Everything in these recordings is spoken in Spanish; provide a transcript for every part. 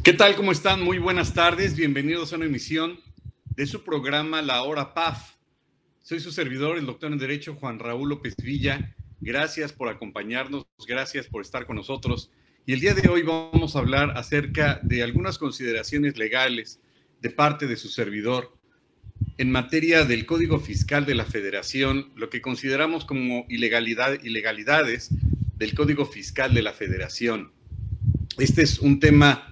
¿Qué tal? ¿Cómo están? Muy buenas tardes. Bienvenidos a una emisión de su programa La Hora PAF. Soy su servidor, el doctor en Derecho, Juan Raúl López Villa. Gracias por acompañarnos, gracias por estar con nosotros. Y el día de hoy vamos a hablar acerca de algunas consideraciones legales de parte de su servidor en materia del Código Fiscal de la Federación, lo que consideramos como ilegalidades del Código Fiscal de la Federación. Este es un tema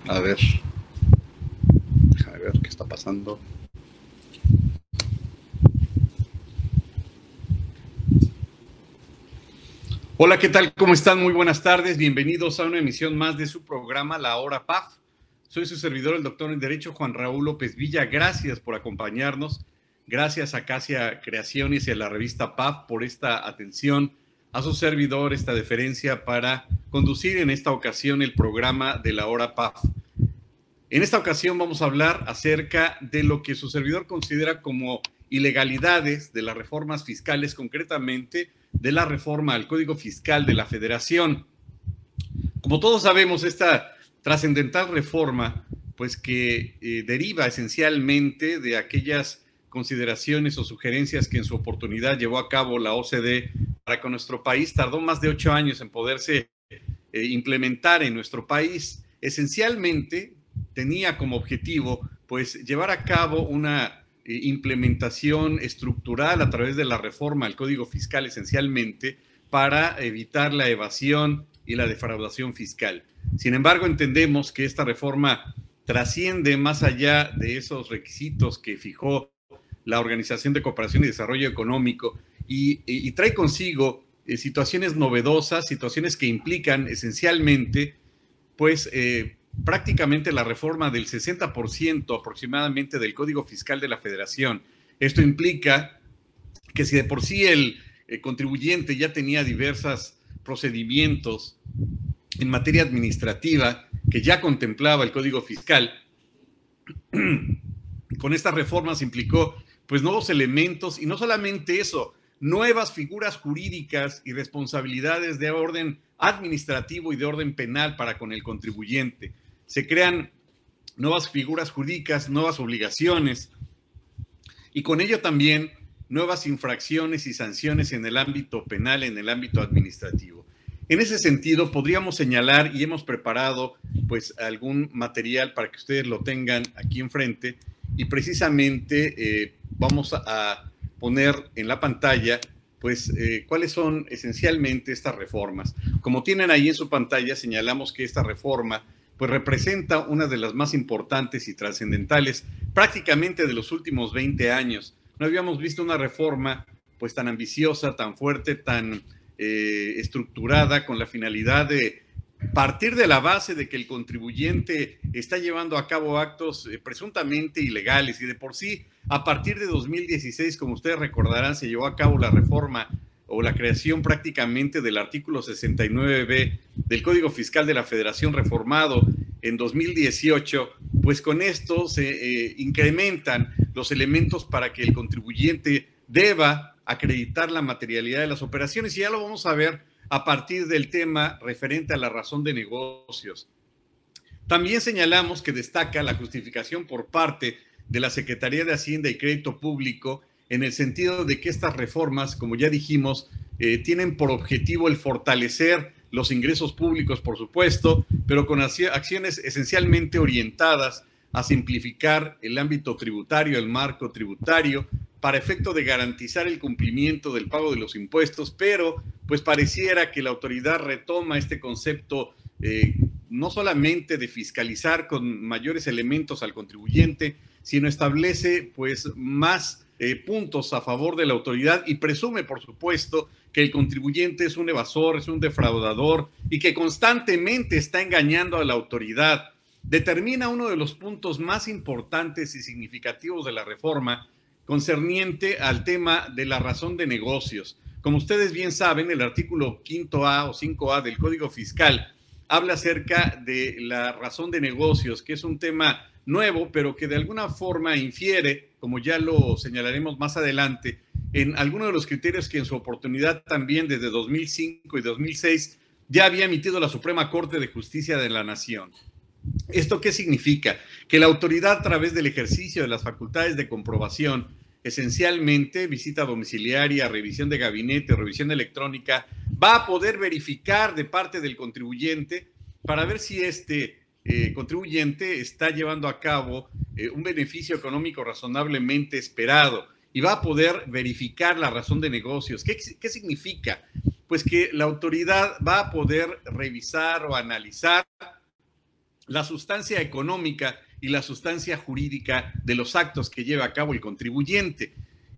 a ver, déjame ver qué está pasando. Hola, ¿qué tal? ¿Cómo están? Muy buenas tardes. Bienvenidos a una emisión más de su programa La Hora PAF. Soy su servidor, el doctor en Derecho, Juan Raúl López Villa. Gracias por acompañarnos. Gracias a Casia Creaciones y a la revista PAF por esta atención. A su servidor, esta deferencia para conducir en esta ocasión el programa de La Hora PAF. En esta ocasión vamos a hablar acerca de lo que su servidor considera como ilegalidades de las reformas fiscales, concretamente de la reforma al Código Fiscal de la Federación. Como todos sabemos, esta trascendental reforma, pues que deriva esencialmente de aquellas consideraciones o sugerencias que en su oportunidad llevó a cabo la OCDE para que nuestro país tardó más de 8 años en poderse implementar en nuestro país. Esencialmente tenía como objetivo pues llevar a cabo una implementación estructural a través de la reforma al Código Fiscal, esencialmente para evitar la evasión y la defraudación fiscal. Sin embargo, entendemos que esta reforma trasciende más allá de esos requisitos que fijó la Organización de Cooperación y Desarrollo Económico y trae consigo situaciones novedosas, situaciones que implican esencialmente pues prácticamente la reforma del 60% aproximadamente del Código Fiscal de la Federación. Esto implica que si de por sí el contribuyente ya tenía diversos procedimientos en materia administrativa que ya contemplaba el Código Fiscal, con estas reformas implicó pues nuevos elementos y no solamente eso, nuevas figuras jurídicas y responsabilidades de orden administrativo y de orden penal para con el contribuyente. Se crean nuevas figuras jurídicas, nuevas obligaciones y con ello también nuevas infracciones y sanciones en el ámbito penal, en el ámbito administrativo. En ese sentido, podríamos señalar y hemos preparado pues algún material para que ustedes lo tengan aquí enfrente y precisamente vamos a poner en la pantalla pues cuáles son esencialmente estas reformas. Como tienen ahí en su pantalla, señalamos que esta reforma pues representa una de las más importantes y trascendentales prácticamente de los últimos 20 años. No habíamos visto una reforma pues tan ambiciosa, tan fuerte, tan estructurada con la finalidad de partir de la base de que el contribuyente está llevando a cabo actos presuntamente ilegales y de por sí, a partir de 2016, como ustedes recordarán, se llevó a cabo la reforma o la creación prácticamente del artículo 69B del Código Fiscal de la Federación reformado en 2018, pues con esto se incrementan los elementos para que el contribuyente deba acreditar la materialidad de las operaciones y ya lo vamos a ver a partir del tema referente a la razón de negocios. También señalamos que destaca la justificación por parte de la Secretaría de Hacienda y Crédito Público en el sentido de que estas reformas, como ya dijimos, tienen por objetivo el fortalecer los ingresos públicos, por supuesto, pero con acciones esencialmente orientadas a simplificar el ámbito tributario, el marco tributario, para efecto de garantizar el cumplimiento del pago de los impuestos, pero pues pareciera que la autoridad retoma este concepto no solamente de fiscalizar con mayores elementos al contribuyente, sino establece pues más puntos a favor de la autoridad y presume, por supuesto, que el contribuyente es un evasor, es un defraudador y que constantemente está engañando a la autoridad. Determina uno de los puntos más importantes y significativos de la reforma concerniente al tema de la razón de negocios. Como ustedes bien saben, el artículo 5A o 5A del Código Fiscal habla acerca de la razón de negocios, que es un tema nuevo, pero que de alguna forma infiere, como ya lo señalaremos más adelante, en algunos de los criterios que en su oportunidad también desde 2005 y 2006 ya había emitido la Suprema Corte de Justicia de la Nación. ¿Esto qué significa? Que la autoridad, a través del ejercicio de las facultades de comprobación, esencialmente visita domiciliaria, revisión de gabinete, revisión electrónica, va a poder verificar de parte del contribuyente para ver si este contribuyente está llevando a cabo un beneficio económico razonablemente esperado y va a poder verificar la razón de negocios. ¿Qué significa? Pues que la autoridad va a poder revisar o analizar la sustancia económica y la sustancia jurídica de los actos que lleva a cabo el contribuyente.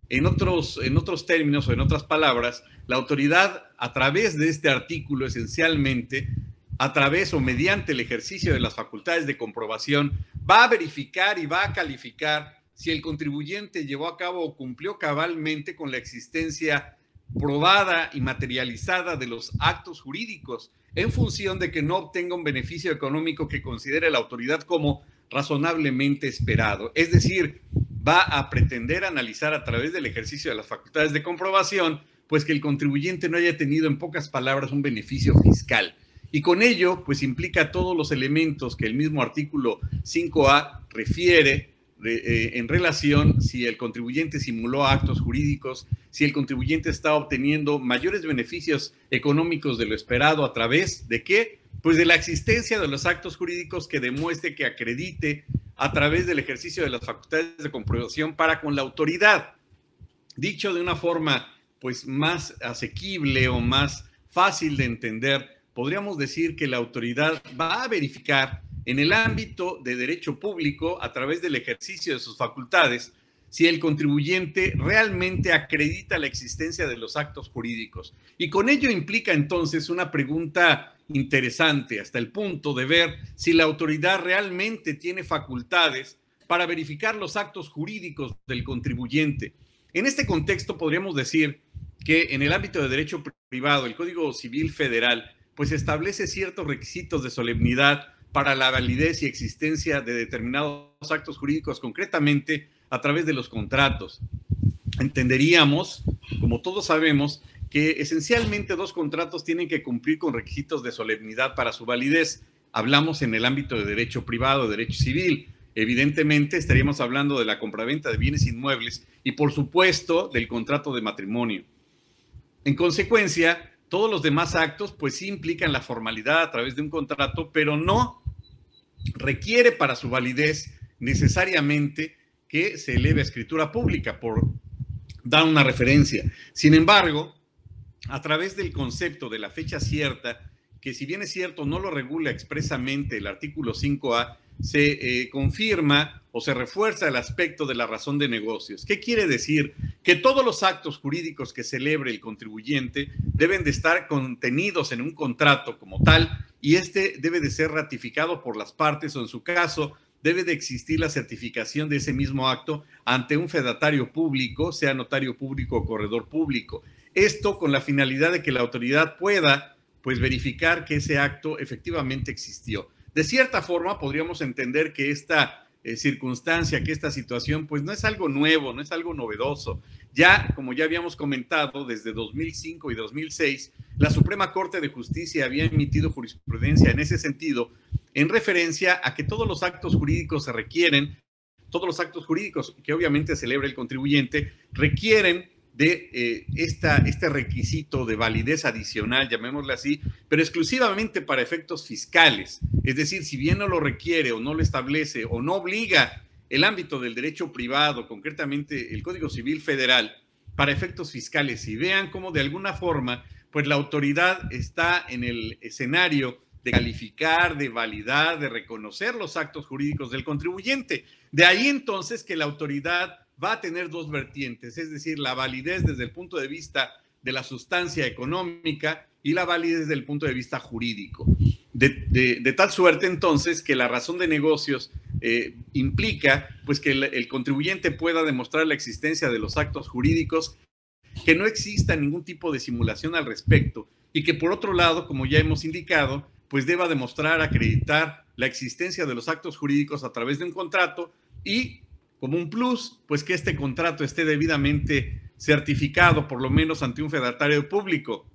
En otros términos o en otras palabras, la autoridad, a través de este artículo, esencialmente, a través o mediante el ejercicio de las facultades de comprobación, va a verificar y va a calificar si el contribuyente llevó a cabo o cumplió cabalmente con la existencia probada y materializada de los actos jurídicos, en función de que no obtenga un beneficio económico que considere la autoridad como razonablemente esperado. Es decir, va a pretender analizar a través del ejercicio de las facultades de comprobación, pues que el contribuyente no haya tenido, en pocas palabras, un beneficio fiscal. Y con ello, pues implica todos los elementos que el mismo artículo 5A refiere en relación si el contribuyente simuló actos jurídicos, si el contribuyente está obteniendo mayores beneficios económicos de lo esperado a través de ¿qué? Pues de la existencia de los actos jurídicos que demuestre, que acredite a través del ejercicio de las facultades de comprobación para con la autoridad. Dicho de una forma pues más asequible o más fácil de entender, podríamos decir que la autoridad va a verificar en el ámbito de derecho público, a través del ejercicio de sus facultades, si el contribuyente realmente acredita la existencia de los actos jurídicos. Y con ello implica entonces una pregunta interesante, hasta el punto de ver si la autoridad realmente tiene facultades para verificar los actos jurídicos del contribuyente. En este contexto podríamos decir que en el ámbito de derecho privado, el Código Civil Federal, pues establece ciertos requisitos de solemnidad para la validez y existencia de determinados actos jurídicos, concretamente a través de los contratos. Entenderíamos, como todos sabemos, que esencialmente dos contratos tienen que cumplir con requisitos de solemnidad para su validez. Hablamos en el ámbito de derecho privado, derecho civil. Evidentemente estaríamos hablando de la compraventa de bienes inmuebles y, por supuesto, del contrato de matrimonio. En consecuencia, todos los demás actos pues sí implican la formalidad a través de un contrato, pero no requiere para su validez necesariamente que se eleve a escritura pública, por dar una referencia. Sin embargo, a través del concepto de la fecha cierta, que si bien es cierto no lo regula expresamente el artículo 5A, se confirma o se refuerza el aspecto de la razón de negocios. ¿Qué quiere decir? Que todos los actos jurídicos que celebre el contribuyente deben de estar contenidos en un contrato como tal, y este debe de ser ratificado por las partes, o en su caso debe de existir la certificación de ese mismo acto ante un fedatario público, sea notario público o corredor público. Esto con la finalidad de que la autoridad pueda pues verificar que ese acto efectivamente existió. De cierta forma podríamos entender que esta circunstancia, que esta situación pues no es algo nuevo, no es algo novedoso. Ya, como ya habíamos comentado, desde 2005 y 2006, la Suprema Corte de Justicia había emitido jurisprudencia en ese sentido, en referencia a que todos los actos jurídicos se requieren, todos los actos jurídicos que obviamente celebra el contribuyente, requieren de este requisito de validez adicional, llamémosle así, pero exclusivamente para efectos fiscales. Es decir, si bien no lo requiere o no lo establece o no obliga el ámbito del derecho privado, concretamente el Código Civil Federal, para efectos fiscales, y vean cómo de alguna forma, pues la autoridad está en el escenario de calificar, de validar, de reconocer los actos jurídicos del contribuyente. De ahí entonces que la autoridad va a tener dos vertientes, es decir, la validez desde el punto de vista de la sustancia económica y la validez desde el punto de vista jurídico. De tal suerte entonces que la razón de negocios implica pues que el contribuyente pueda demostrar la existencia de los actos jurídicos que no exista ningún tipo de simulación al respecto y que por otro lado, como ya hemos indicado, pues deba demostrar, acreditar la existencia de los actos jurídicos a través de un contrato y como un plus, pues que este contrato esté debidamente certificado, por lo menos ante un fedatario público,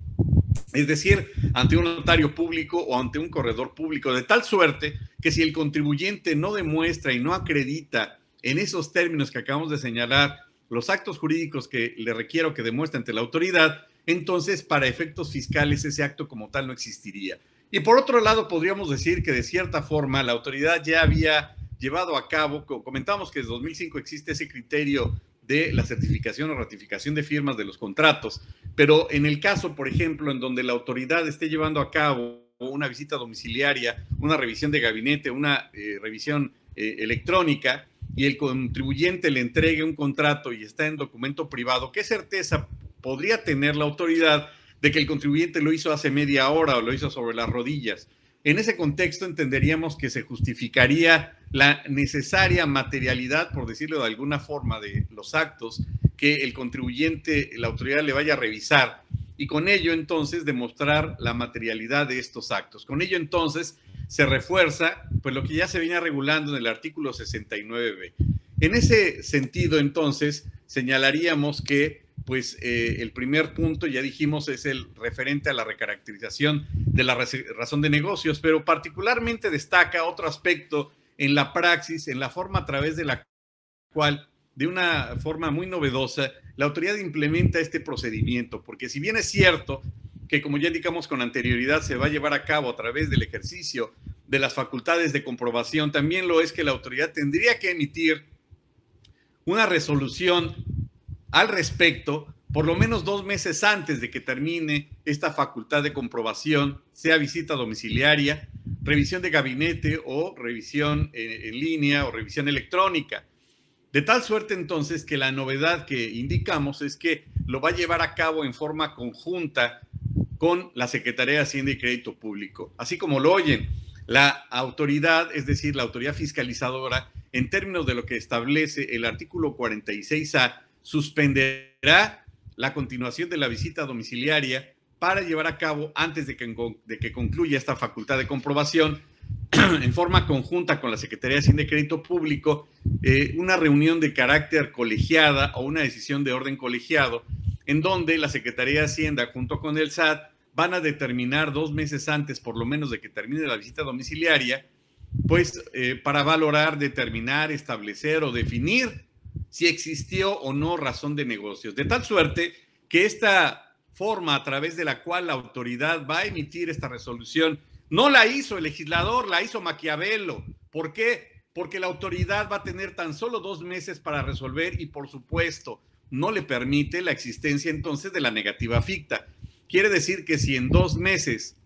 es decir, ante un notario público o ante un corredor público, de tal suerte que si el contribuyente no demuestra y no acredita en esos términos que acabamos de señalar los actos jurídicos que le requiero que demuestre ante la autoridad, entonces para efectos fiscales ese acto como tal no existiría. Y por otro lado, podríamos decir que de cierta forma la autoridad ya había llevado a cabo, comentamos que desde 2005 existe ese criterio de la certificación o ratificación de firmas de los contratos, pero en el caso, por ejemplo, en donde la autoridad esté llevando a cabo una visita domiciliaria, una revisión de gabinete, una revisión electrónica, y el contribuyente le entregue un contrato y está en documento privado, ¿qué certeza podría tener la autoridad de que el contribuyente lo hizo hace media hora o lo hizo sobre las rodillas? En ese contexto entenderíamos que se justificaría la necesaria materialidad, por decirlo de alguna forma, de los actos que el contribuyente, la autoridad le vaya a revisar y con ello entonces demostrar la materialidad de estos actos. Con ello entonces se refuerza pues lo que ya se venía regulando en el artículo 69b. En ese sentido entonces señalaríamos que pues el primer punto, ya dijimos, es el referente a la recaracterización de la razón de negocios, pero particularmente destaca otro aspecto en la praxis, en la forma a través de la cual, de una forma muy novedosa, la autoridad implementa este procedimiento, porque si bien es cierto que, como ya indicamos con anterioridad, se va a llevar a cabo a través del ejercicio de las facultades de comprobación, también lo es que la autoridad tendría que emitir una resolución al respecto, por lo menos 2 meses antes de que termine esta facultad de comprobación, sea visita domiciliaria, revisión de gabinete o revisión en línea o revisión electrónica. De tal suerte entonces que la novedad que indicamos es que lo va a llevar a cabo en forma conjunta con la Secretaría de Hacienda y Crédito Público. Así como lo oyen, la autoridad, es decir, la autoridad fiscalizadora, en términos de lo que establece el artículo 46A, suspenderá la continuación de la visita domiciliaria para llevar a cabo, antes de que concluya esta facultad de comprobación, en forma conjunta con la Secretaría de Hacienda y Crédito Público, una reunión de carácter colegiada o una decisión de orden colegiado, en donde la Secretaría de Hacienda junto con el SAT van a determinar 2 meses antes, por lo menos de que termine la visita domiciliaria, pues para valorar, determinar, establecer o definir si existió o no razón de negocios. De tal suerte que esta forma a través de la cual la autoridad va a emitir esta resolución no la hizo el legislador, la hizo Maquiavelo. ¿Por qué? Porque la autoridad va a tener tan solo 2 meses para resolver y, por supuesto, no le permite la existencia entonces de la negativa ficta. Quiere decir que si en 2 meses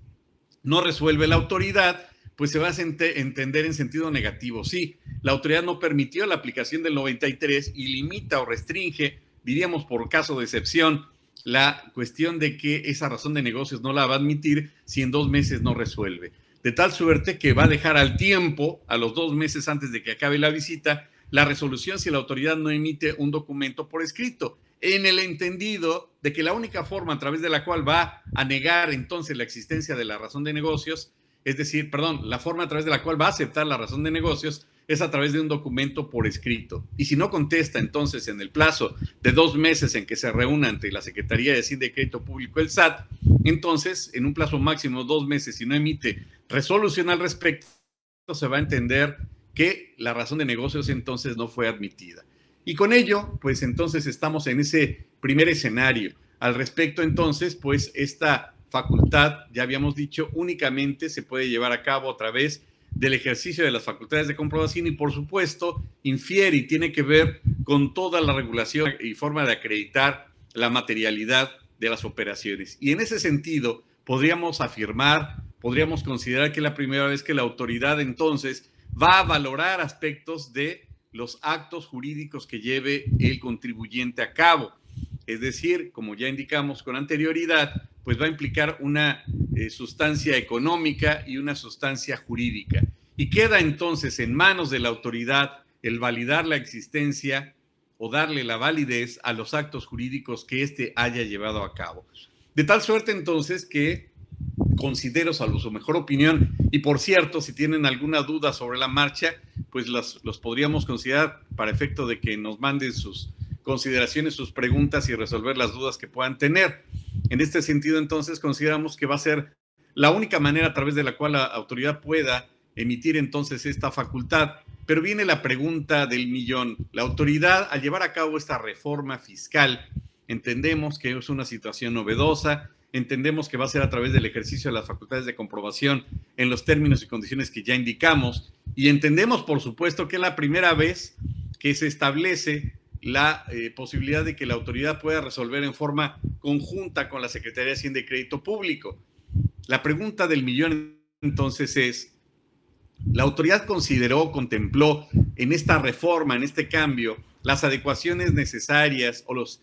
no resuelve la autoridad, pues se va a entender en sentido negativo. Sí, la autoridad no permitió la aplicación del 93 y limita o restringe, diríamos por caso de excepción, la cuestión de que esa razón de negocios no la va a admitir si en 2 meses no resuelve. De tal suerte que va a dejar al tiempo, a los 2 meses antes de que acabe la visita, la resolución si la autoridad no emite un documento por escrito, en el entendido de que la única forma a través de la cual va a negar entonces la existencia de la razón de negocios, es decir, perdón, la forma a través de la cual va a aceptar la razón de negocios es a través de un documento por escrito. Y si no contesta entonces en el plazo de 2 meses en que se reúna ante la Secretaría de Hacienda y Crédito Público, el SAT, entonces en un plazo máximo de 2 meses, si no emite resolución al respecto, se va a entender que la razón de negocios entonces no fue admitida. Y con ello, pues entonces estamos en ese primer escenario. Al respecto entonces, pues esta facultad, ya habíamos dicho, únicamente se puede llevar a cabo a través del ejercicio de las facultades de comprobación y, por supuesto, infiere y tiene que ver con toda la regulación y forma de acreditar la materialidad de las operaciones. Y en ese sentido, podríamos afirmar, podríamos considerar que es la primera vez que la autoridad entonces va a valorar aspectos de los actos jurídicos que lleve el contribuyente a cabo. Es decir, como ya indicamos con anterioridad, pues va a implicar una sustancia económica y una sustancia jurídica. Y queda entonces en manos de la autoridad el validar la existencia o darle la validez a los actos jurídicos que éste haya llevado a cabo. De tal suerte entonces que considero, salvo su mejor opinión, y por cierto, si tienen alguna duda sobre la marcha, pues los podríamos considerar para efecto de que nos manden sus consideraciones, sus preguntas y resolver las dudas que puedan tener. En este sentido, entonces, consideramos que va a ser la única manera a través de la cual la autoridad pueda emitir entonces esta facultad. Pero viene la pregunta del millón. La autoridad, al llevar a cabo esta reforma fiscal, entendemos que es una situación novedosa, entendemos que va a ser a través del ejercicio de las facultades de comprobación en los términos y condiciones que ya indicamos, y entendemos, por supuesto, que es la primera vez que se establece la posibilidad de que la autoridad pueda resolver en forma conjunta con la Secretaría de Hacienda y Crédito Público. La pregunta del millón entonces es, ¿la autoridad consideró, contempló en esta reforma, en este cambio, las adecuaciones necesarias o las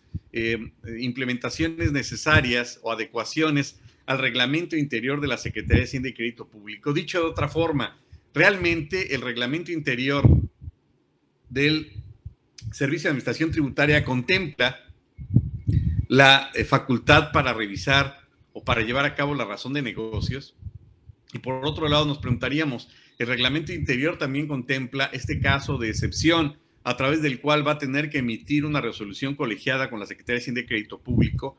implementaciones necesarias o adecuaciones al reglamento interior de la Secretaría de Hacienda y Crédito Público? Dicho de otra forma, realmente el reglamento interior del Servicio de Administración Tributaria contempla la facultad para revisar o para llevar a cabo la razón de negocios. Y por otro lado nos preguntaríamos, ¿el reglamento interior también contempla este caso de excepción a través del cual va a tener que emitir una resolución colegiada con la Secretaría de Hacienda y Crédito Público?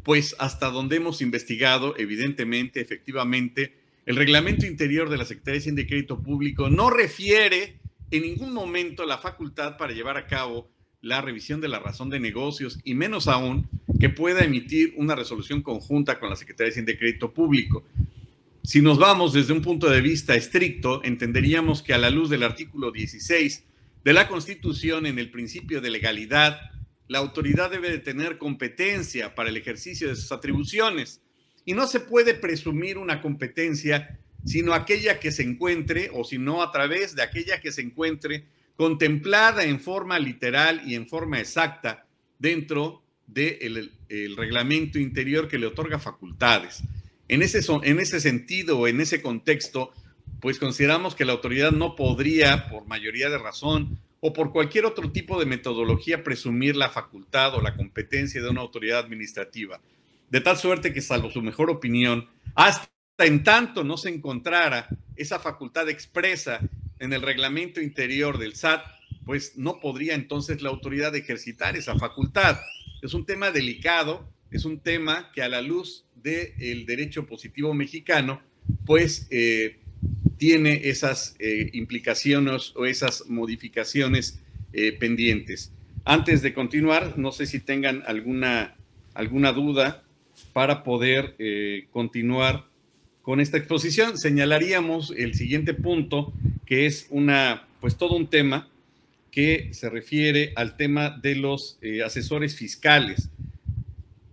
Pues hasta donde hemos investigado, evidentemente, efectivamente, el reglamento interior de la Secretaría de Hacienda y Crédito Público no refiere en ningún momento la facultad para llevar a cabo la revisión de la razón de negocios y menos aún que pueda emitir una resolución conjunta con la Secretaría de Hacienda y Crédito Público. Si nos vamos desde un punto de vista estricto, entenderíamos que a la luz del artículo 16 de la Constitución, en el principio de legalidad, la autoridad debe de tener competencia para el ejercicio de sus atribuciones y no se puede presumir una competencia sino aquella que se encuentre, o sino a través de aquella que se encuentre contemplada en forma literal y en forma exacta dentro del reglamento interior que le otorga facultades. En ese sentido o en ese contexto, pues consideramos que la autoridad no podría, por mayoría de razón o por cualquier otro tipo de metodología, presumir la facultad o la competencia de una autoridad administrativa. De tal suerte que, salvo su mejor opinión, hasta en tanto no se encontrara esa facultad expresa en el reglamento interior del SAT, pues no podría entonces la autoridad ejercitar esa facultad. Es un tema delicado, es un tema que a la luz del derecho positivo mexicano, pues tiene esas implicaciones o esas modificaciones pendientes. Antes de continuar, no sé si tengan alguna duda para poder continuar con esta exposición. Señalaríamos el siguiente punto, que es pues todo un tema que se refiere al tema de los asesores fiscales.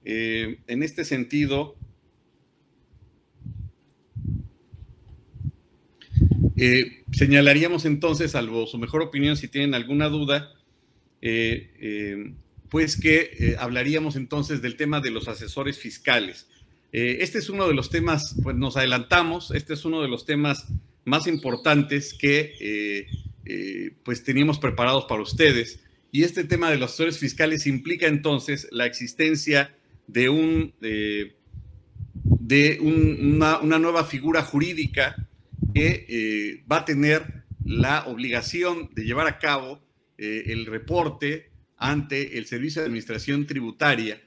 En este sentido, señalaríamos entonces, salvo su mejor opinión, si tienen alguna duda, pues que hablaríamos entonces del tema de los asesores fiscales. Este es uno de los temas, pues nos adelantamos, este es uno de los temas más importantes que pues teníamos preparados para ustedes, y este tema de los asesores fiscales implica entonces la existencia de una nueva figura jurídica que va a tener la obligación de llevar a cabo el reporte ante el Servicio de Administración Tributaria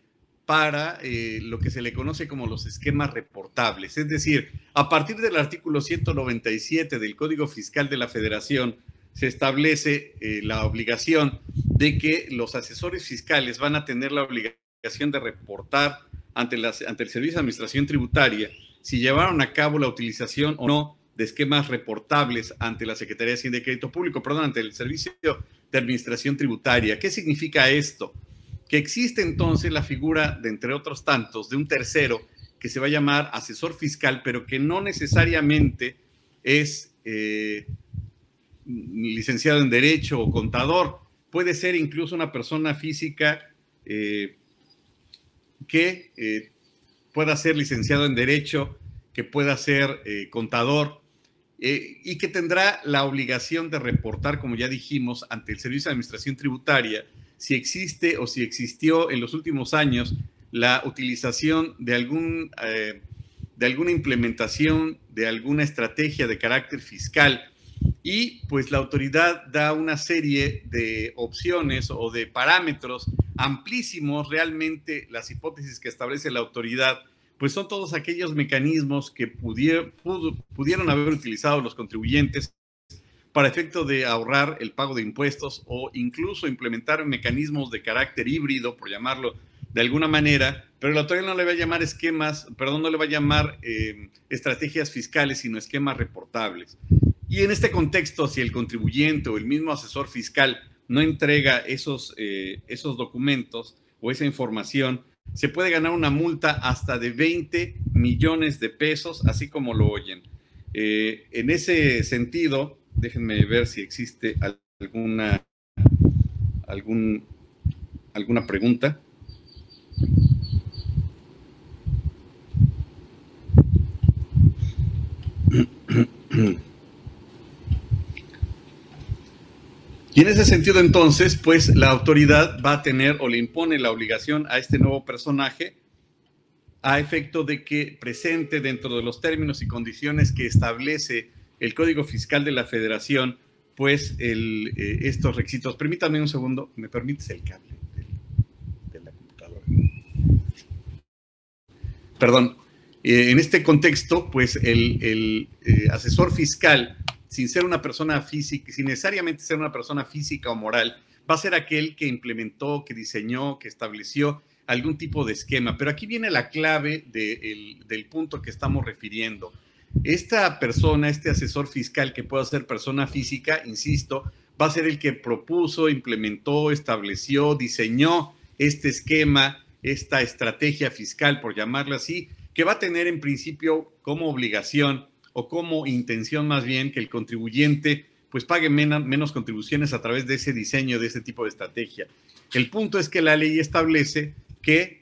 para lo que se le conoce como los esquemas reportables. Es decir, a partir del artículo 197 del Código Fiscal de la Federación, se establece la obligación de que los asesores fiscales van a tener la obligación de reportar ante el Servicio de Administración Tributaria si llevaron a cabo la utilización o no de esquemas reportables ante la Secretaría de Hacienda y Crédito Público, ante el Servicio de Administración Tributaria. ¿Qué significa esto? Que existe entonces la figura, de entre otros tantos, de un tercero que se va a llamar asesor fiscal, pero que no necesariamente es licenciado en Derecho o contador. Puede ser incluso una persona física que pueda ser licenciado en Derecho, que pueda ser contador, y que tendrá la obligación de reportar, como ya dijimos, ante el Servicio de Administración Tributaria si existe o si existió en los últimos años la utilización de alguna implementación, de alguna estrategia de carácter fiscal, y pues la autoridad da una serie de opciones o de parámetros amplísimos. Realmente las hipótesis que establece la autoridad pues son todos aquellos mecanismos que pudieron haber utilizado los contribuyentes para efecto de ahorrar el pago de impuestos, o incluso implementar mecanismos de carácter híbrido, por llamarlo de alguna manera, pero la autoridad no le va a llamar no le va a llamar estrategias fiscales, sino esquemas reportables. Y en este contexto, si el contribuyente o el mismo asesor fiscal no entrega esos documentos o esa información, se puede ganar una multa hasta de 20 millones de pesos, así como lo oyen. En ese sentido, déjenme ver si existe alguna pregunta. Y en ese sentido, entonces, pues la autoridad va a tener o le impone la obligación a este nuevo personaje a efecto de que presente dentro de los términos y condiciones que establece el Código Fiscal de la Federación, pues estos requisitos. Permítame un segundo, ¿me permites el cable de la computadora? Perdón. En este contexto, pues el asesor fiscal, sin ser una persona física, sin necesariamente ser una persona física o moral, va a ser aquel que implementó, que diseñó, que estableció algún tipo de esquema. Pero aquí viene la clave del punto que estamos refiriendo. Esta persona, este asesor fiscal que pueda ser persona física, insisto, va a ser el que propuso, implementó, estableció, diseñó este esquema, esta estrategia fiscal, por llamarla así, que va a tener en principio como obligación o como intención más bien que el contribuyente pues pague menos contribuciones a través de ese diseño, de ese tipo de estrategia. El punto es que la ley establece que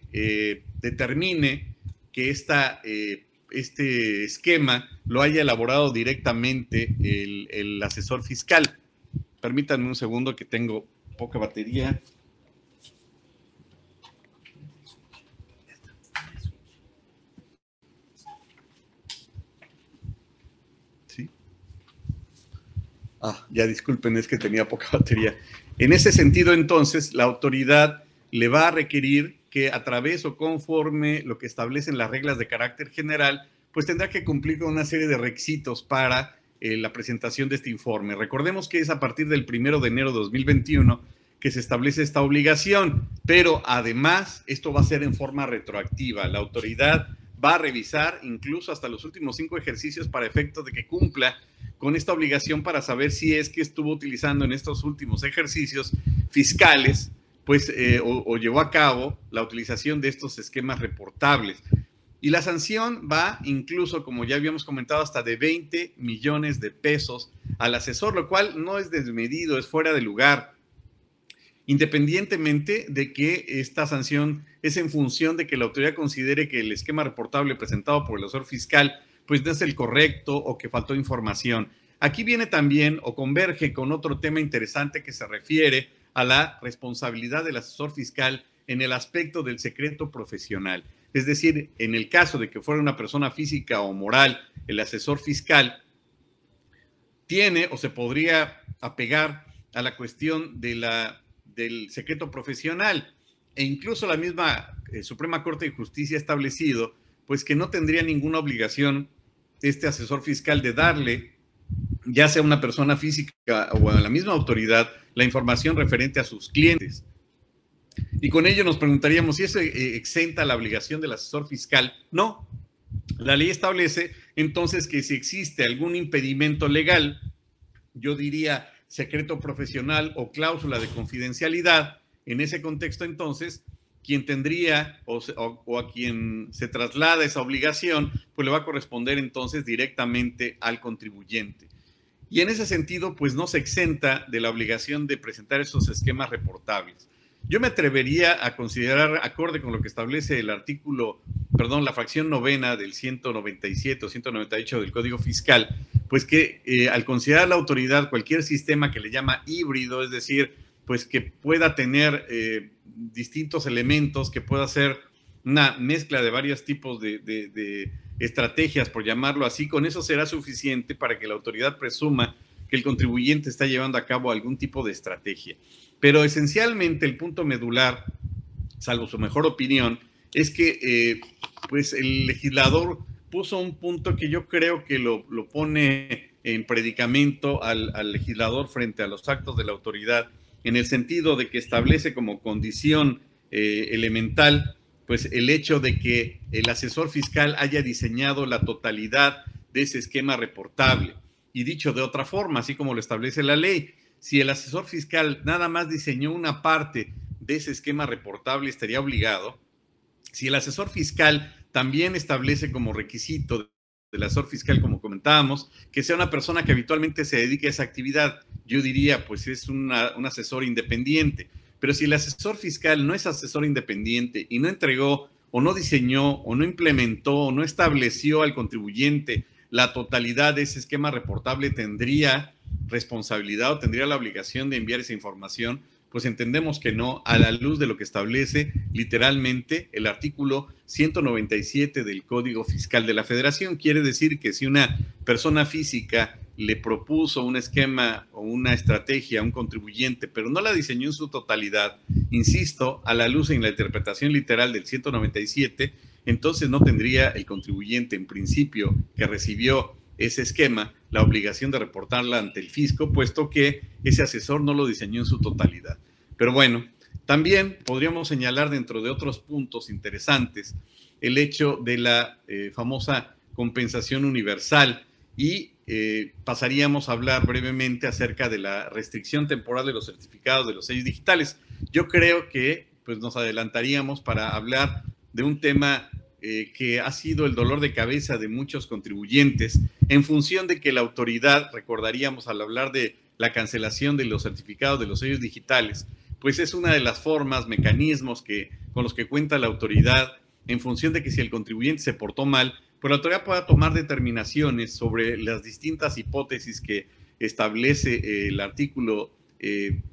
determine que este esquema lo haya elaborado directamente el asesor fiscal. Permítanme un segundo que tengo poca batería. ¿Sí? Ya disculpen, es que tenía poca batería. En ese sentido, entonces, la autoridad le va a requerir que a través o conforme lo que establecen las reglas de carácter general, pues tendrá que cumplir con una serie de requisitos para la presentación de este informe. Recordemos que es a partir del 1 de enero de 2021 que se establece esta obligación, pero además esto va a ser en forma retroactiva. La autoridad va a revisar incluso hasta los últimos 5 ejercicios para efecto de que cumpla con esta obligación, para saber si es que estuvo utilizando en estos últimos ejercicios fiscales, pues, o llevó a cabo la utilización de estos esquemas reportables. Y la sanción va incluso, como ya habíamos comentado, hasta de 20 millones de pesos al asesor, lo cual no es desmedido, es fuera de lugar, independientemente de que esta sanción es en función de que la autoridad considere que el esquema reportable presentado por el asesor fiscal pues no es el correcto o que faltó información. Aquí viene también o converge con otro tema interesante que se refiere a la responsabilidad del asesor fiscal en el aspecto del secreto profesional. Es decir, en el caso de que fuera una persona física o moral, el asesor fiscal tiene o se podría apegar a la cuestión del secreto profesional, e incluso la misma Suprema Corte de Justicia ha establecido pues que no tendría ninguna obligación este asesor fiscal de darle, ya sea una persona física o a la misma autoridad, la información referente a sus clientes. Y con ello nos preguntaríamos si eso exenta la obligación del asesor fiscal. No, la ley establece entonces que si existe algún impedimento legal, yo diría secreto profesional o cláusula de confidencialidad, en ese contexto entonces quien tendría o a quien se traslada esa obligación, pues le va a corresponder entonces directamente al contribuyente. Y en ese sentido, pues no se exenta de la obligación de presentar esos esquemas reportables. Yo me atrevería a considerar, acorde con lo que establece el la fracción novena del 197 o 198 del Código Fiscal, pues que al considerar la autoridad cualquier sistema que le llama híbrido, es decir, pues que pueda tener distintos elementos, que pueda ser una mezcla de varios tipos de estrategias, por llamarlo así. Con eso será suficiente para que la autoridad presuma que el contribuyente está llevando a cabo algún tipo de estrategia. Pero esencialmente el punto medular, salvo su mejor opinión, es que pues el legislador puso un punto que yo creo que lo pone en predicamento al legislador frente a los actos de la autoridad, en el sentido de que establece como condición elemental pues el hecho de que el asesor fiscal haya diseñado la totalidad de ese esquema reportable. Y dicho de otra forma, así como lo establece la ley, si el asesor fiscal nada más diseñó una parte de ese esquema reportable, estaría obligado. Si el asesor fiscal también establece como requisito del asesor fiscal, como comentábamos, que sea una persona que habitualmente se dedique a esa actividad, yo diría, pues es un asesor independiente. Pero si el asesor fiscal no es asesor independiente y no entregó o no diseñó o no implementó o no estableció al contribuyente la totalidad de ese esquema reportable, tendría responsabilidad o tendría la obligación de enviar esa información. Pues entendemos que no, a la luz de lo que establece literalmente el artículo 197 del Código Fiscal de la Federación. Quiere decir que si una persona física le propuso un esquema o una estrategia a un contribuyente, pero no la diseñó en su totalidad, insisto, a la luz en la interpretación literal del 197, entonces no tendría el contribuyente en principio que recibió ese esquema la obligación de reportarla ante el fisco, puesto que ese asesor no lo diseñó en su totalidad. Pero bueno, también podríamos señalar dentro de otros puntos interesantes el hecho de la famosa compensación universal y pasaríamos a hablar brevemente acerca de la restricción temporal de los certificados de los sellos digitales. Yo creo que pues, nos adelantaríamos para hablar de un tema que ha sido el dolor de cabeza de muchos contribuyentes en función de que la autoridad, recordaríamos al hablar de la cancelación de los certificados de los sellos digitales, pues es una de las formas, mecanismos con los que cuenta la autoridad en función de que si el contribuyente se portó mal, pues la autoridad pueda tomar determinaciones sobre las distintas hipótesis que establece el artículo,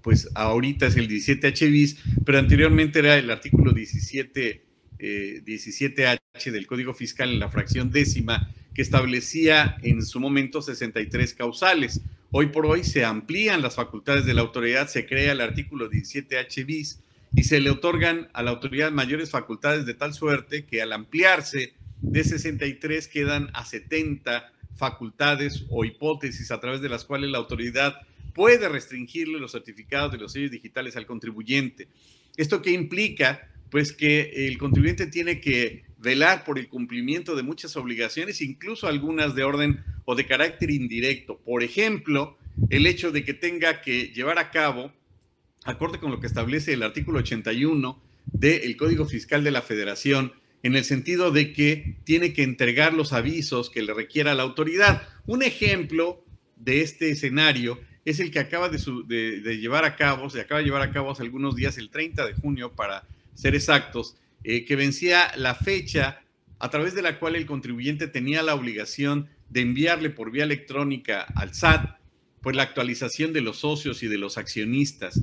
pues ahorita es el 17H bis, pero anteriormente era el artículo 17H del Código Fiscal en la fracción décima, que establecía en su momento 63 causales. Hoy por hoy se amplían las facultades de la autoridad, se crea el artículo 17H bis y se le otorgan a la autoridad mayores facultades de tal suerte que al ampliarse de 63 quedan a 70 facultades o hipótesis a través de las cuales la autoridad puede restringirle los certificados de los sellos digitales al contribuyente. ¿Esto qué implica? Pues que el contribuyente tiene que velar por el cumplimiento de muchas obligaciones, incluso algunas de orden o de carácter indirecto. Por ejemplo, el hecho de que tenga que llevar a cabo, acorde con lo que establece el artículo 81 del Código Fiscal de la Federación, en el sentido de que tiene que entregar los avisos que le requiera la autoridad. Un ejemplo de este escenario es el que acaba de llevar a cabo, se acaba de llevar a cabo hace algunos días, el 30 de junio, para ser exactos, que vencía la fecha a través de la cual el contribuyente tenía la obligación de enviarle por vía electrónica al SAT pues la actualización de los socios y de los accionistas,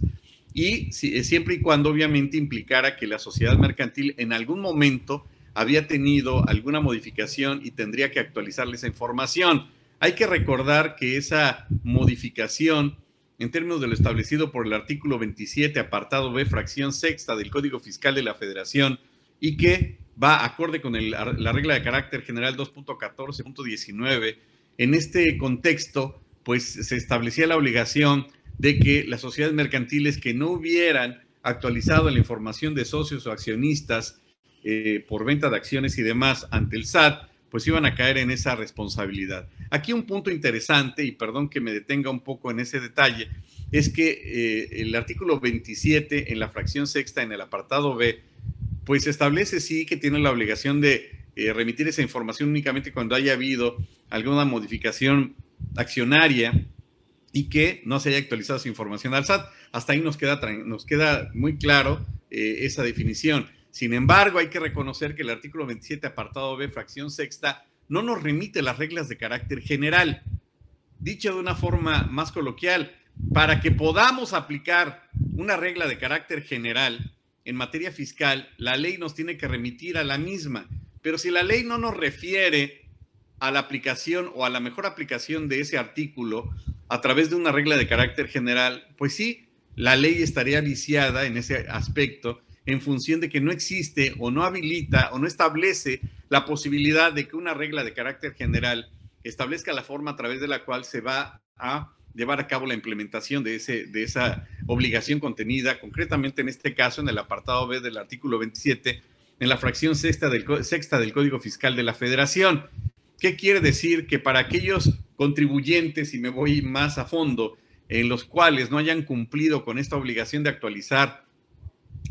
y siempre y cuando obviamente implicara que la sociedad mercantil en algún momento había tenido alguna modificación y tendría que actualizarle esa información. Hay que recordar que esa modificación, en términos de lo establecido por el artículo 27, apartado B, fracción sexta del Código Fiscal de la Federación, y que va acorde con la regla de carácter general 2.14.19, en este contexto, pues se establecía la obligación de que las sociedades mercantiles que no hubieran actualizado la información de socios o accionistas por venta de acciones y demás ante el SAT, pues iban a caer en esa responsabilidad. Aquí un punto interesante, y perdón que me detenga un poco en ese detalle, es que el artículo 27 en la fracción sexta, en el apartado B, pues establece sí que tiene la obligación de remitir esa información únicamente cuando haya habido alguna modificación accionaria y que no se haya actualizado su información al SAT. Hasta ahí nos queda muy claro esa definición. Sin embargo, hay que reconocer que el artículo 27, apartado B, fracción sexta, no nos remite las reglas de carácter general. Dicho de una forma más coloquial, para que podamos aplicar una regla de carácter general en materia fiscal, la ley nos tiene que remitir a la misma. Pero si la ley no nos refiere a la aplicación o a la mejor aplicación de ese artículo a través de una regla de carácter general, pues sí, la ley estaría viciada en ese aspecto en función de que no existe o no habilita o no establece la posibilidad de que una regla de carácter general establezca la forma a través de la cual se va a llevar a cabo la implementación de esa obligación contenida, concretamente en este caso en el apartado B del artículo 27, en la fracción sexta del Código Fiscal de la Federación. ¿Qué quiere decir? Que para aquellos contribuyentes, y me voy más a fondo, en los cuales no hayan cumplido con esta obligación de actualizar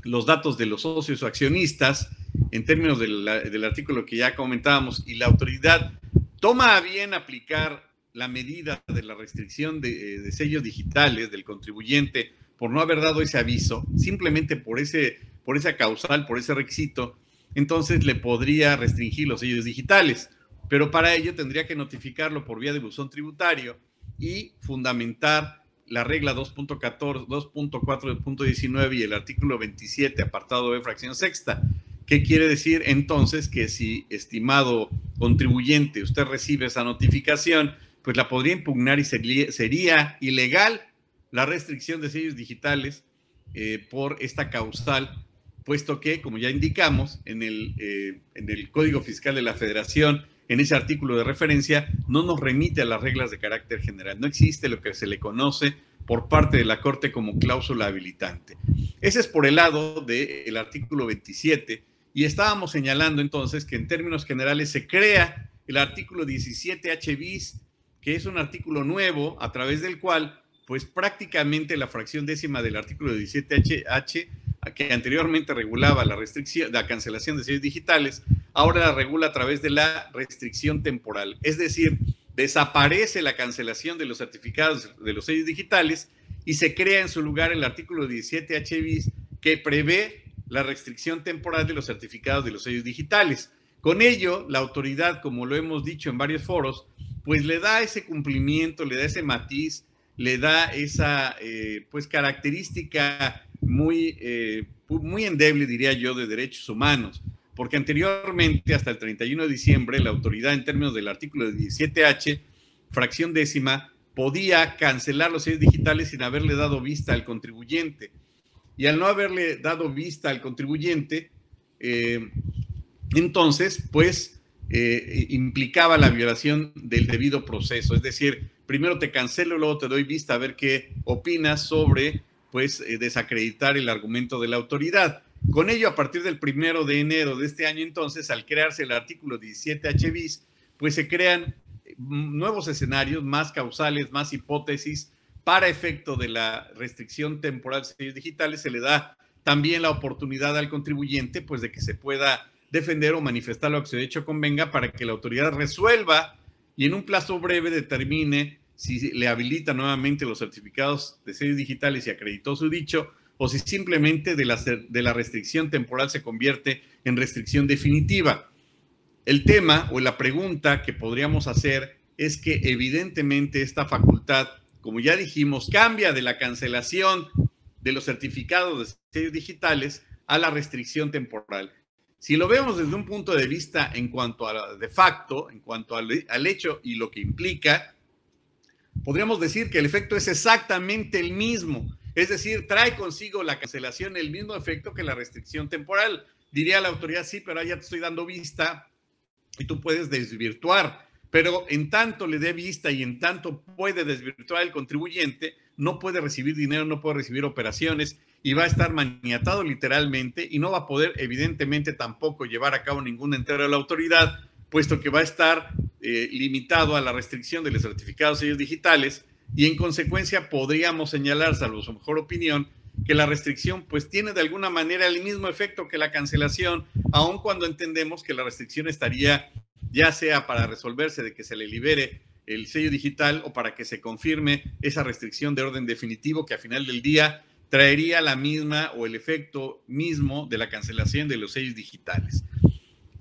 los datos de los socios o accionistas, en términos del artículo que ya comentábamos, y la autoridad toma a bien aplicar la medida de la restricción de sellos digitales del contribuyente por no haber dado ese aviso, simplemente por esa causal, por ese requisito, entonces le podría restringir los sellos digitales. Pero para ello tendría que notificarlo por vía de buzón tributario y fundamentar la regla 2.14, 2.4.19 y el artículo 27, apartado B, fracción sexta. ¿Qué quiere decir? Entonces que si, estimado contribuyente, usted recibe esa notificación, pues la podría impugnar y sería ilegal la restricción de sellos digitales por esta causal, puesto que, como ya indicamos, en el Código Fiscal de la Federación, en ese artículo de referencia, no nos remite a las reglas de carácter general. No existe lo que se le conoce por parte de la Corte como cláusula habilitante. Ese es por el lado del artículo 27, y estábamos señalando entonces que en términos generales se crea el artículo 17H bis, que es un artículo nuevo a través del cual, pues prácticamente la fracción décima del artículo 17H, que anteriormente regulaba la restricción, la cancelación de sellos digitales, ahora la regula a través de la restricción temporal. Es decir, desaparece la cancelación de los certificados de los sellos digitales y se crea en su lugar el artículo 17H bis, que prevé la restricción temporal de los certificados de los sellos digitales. Con ello, la autoridad, como lo hemos dicho en varios foros, pues le da ese cumplimiento, le da ese matiz, le da esa pues característica muy endeble, diría yo, de derechos humanos, porque anteriormente, hasta el 31 de diciembre, la autoridad, en términos del artículo 17H, fracción décima, podía cancelar los sellos digitales sin haberle dado vista al contribuyente. Y al no haberle dado vista al contribuyente, entonces, pues, implicaba la violación del debido proceso. Es decir, primero te cancelo, luego te doy vista a ver qué opinas sobre, pues, desacreditar el argumento de la autoridad. Con ello, a partir del 1 de enero de este año, entonces, al crearse el artículo 17H bis, pues se crean nuevos escenarios, más causales, más hipótesis. Para efecto de la restricción temporal de sellos digitales, se le da también la oportunidad al contribuyente, pues, de que se pueda defender o manifestar lo que su derecho convenga para que la autoridad resuelva y en un plazo breve determine si le habilita nuevamente los certificados de sellos digitales y acreditó su dicho, o si simplemente de la restricción temporal se convierte en restricción definitiva. El tema o la pregunta que podríamos hacer es que evidentemente esta facultad, como ya dijimos, cambia de la cancelación de los certificados de sellos digitales a la restricción temporal. Si lo vemos desde un punto de vista en cuanto a de facto, en cuanto al hecho y lo que implica, podríamos decir que el efecto es exactamente el mismo. Es decir, trae consigo la cancelación el mismo efecto que la restricción temporal. Diría la autoridad, sí, pero ya te estoy dando vista y tú puedes desvirtuar. Pero en tanto le dé vista y en tanto puede desvirtuar el contribuyente, no puede recibir dinero, no puede recibir operaciones y va a estar maniatado literalmente y no va a poder evidentemente tampoco llevar a cabo ningún entero de la autoridad, puesto que va a estar limitado a la restricción de los certificados de sellos digitales y en consecuencia podríamos señalar, salvo su mejor opinión, que la restricción pues tiene de alguna manera el mismo efecto que la cancelación, aun cuando entendemos que la restricción estaría ya sea para resolverse de que se le libere el sello digital o para que se confirme esa restricción de orden definitivo que al final del día traería la misma o el efecto mismo de la cancelación de los sellos digitales.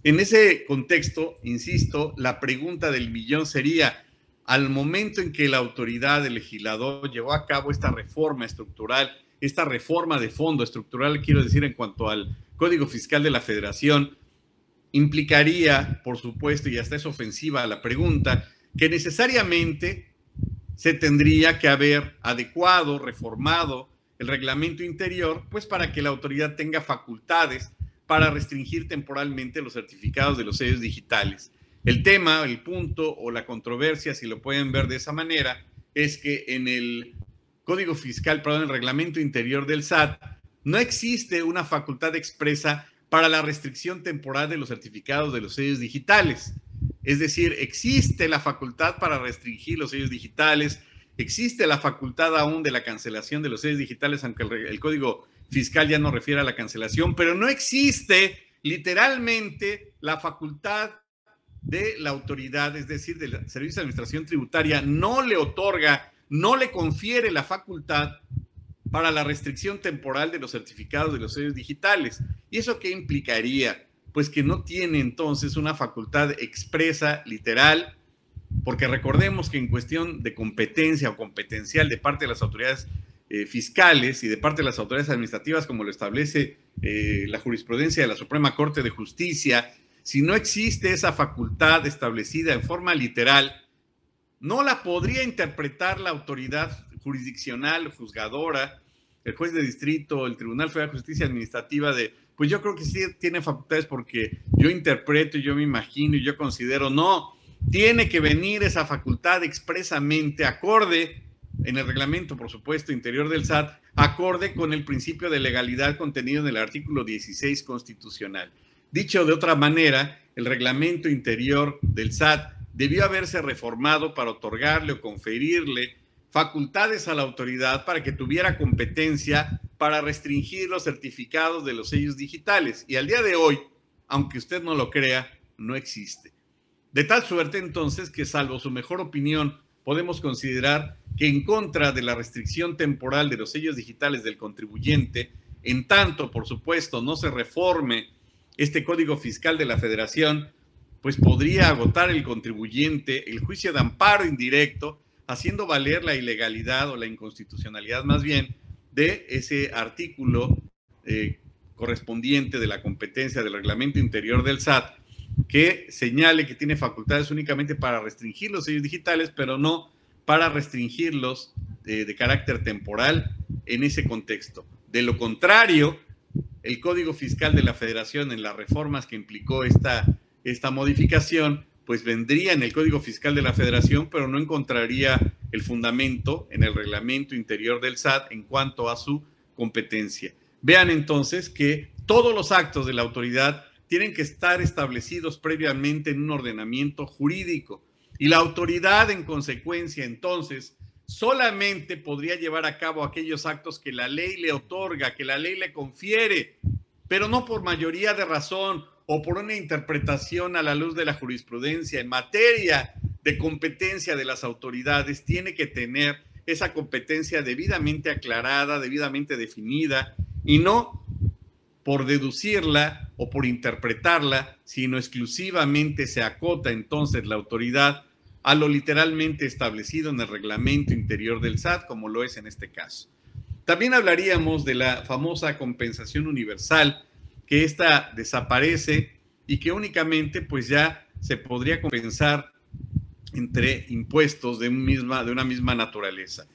En ese contexto, insisto, la pregunta del millón sería, al momento en que la autoridad, el legislador, llevó a cabo esta reforma estructural esta reforma de fondo estructural, quiero decir, en cuanto al Código Fiscal de la Federación, implicaría, por supuesto, y hasta es ofensiva a la pregunta, que necesariamente se tendría que haber adecuado, reformado el reglamento interior, pues para que la autoridad tenga facultades para restringir temporalmente los certificados de los sellos digitales. El tema, el punto o la controversia, si lo pueden ver de esa manera, es que en el Código Fiscal, perdón, el reglamento interior del SAT, no existe una facultad expresa para la restricción temporal de los certificados de los sellos digitales. Es decir, existe la facultad para restringir los sellos digitales, existe la facultad aún de la cancelación de los sellos digitales, aunque el Código Fiscal ya no refiere a la cancelación, pero no existe literalmente la facultad de la autoridad, es decir, del Servicio de Administración Tributaria, no le otorga, no le confiere la facultad para la restricción temporal de los certificados de los sellos digitales. ¿Y eso qué implicaría? Pues que no tiene entonces una facultad expresa, literal, porque recordemos que en cuestión de competencia o competencial de parte de las autoridades fiscales y de parte de las autoridades administrativas, como lo establece la jurisprudencia de la Suprema Corte de Justicia, si no existe esa facultad establecida en forma literal, no la podría interpretar la autoridad jurisdiccional, juzgadora, el juez de distrito, el Tribunal Federal de Justicia Administrativa pues yo creo que sí tiene facultades porque yo interpreto, yo me imagino y yo considero, no, tiene que venir esa facultad expresamente acorde en el reglamento, por supuesto, interior del SAT, acorde con el principio de legalidad contenido en el artículo 16 constitucional. Dicho de otra manera, el reglamento interior del SAT debió haberse reformado para otorgarle o conferirle facultades a la autoridad para que tuviera competencia para restringir los certificados de los sellos digitales. Y al día de hoy, aunque usted no lo crea, no existe. De tal suerte entonces que, salvo su mejor opinión, podemos considerar que en contra de la restricción temporal de los sellos digitales del contribuyente, en tanto, por supuesto, no se reforme este Código Fiscal de la Federación, pues podría agotar el contribuyente el juicio de amparo indirecto, haciendo valer la ilegalidad o la inconstitucionalidad más bien de ese artículo correspondiente de la competencia del reglamento interior del SAT, que señale que tiene facultades únicamente para restringir los sellos digitales, pero no para restringirlos de carácter temporal en ese contexto. De lo contrario, el Código Fiscal de la Federación, en las reformas que implicó esta modificación, pues vendría en el Código Fiscal de la Federación, pero no encontraría el fundamento en el reglamento interior del SAT en cuanto a su competencia. Vean entonces que todos los actos de la autoridad tienen que estar establecidos previamente en un ordenamiento jurídico y la autoridad, en consecuencia, entonces, solamente podría llevar a cabo aquellos actos que la ley le otorga, que la ley le confiere, pero no por mayoría de razón o por una interpretación a la luz de la jurisprudencia. En materia de competencia de las autoridades, tiene que tener esa competencia debidamente aclarada, debidamente definida, y no por deducirla o por interpretarla, sino exclusivamente se acota entonces la autoridad a lo literalmente establecido en el reglamento interior del SAT, como lo es en este caso. También hablaríamos de la famosa compensación universal, que esta desaparece y que únicamente pues ya se podría compensar entre impuestos de una misma naturaleza.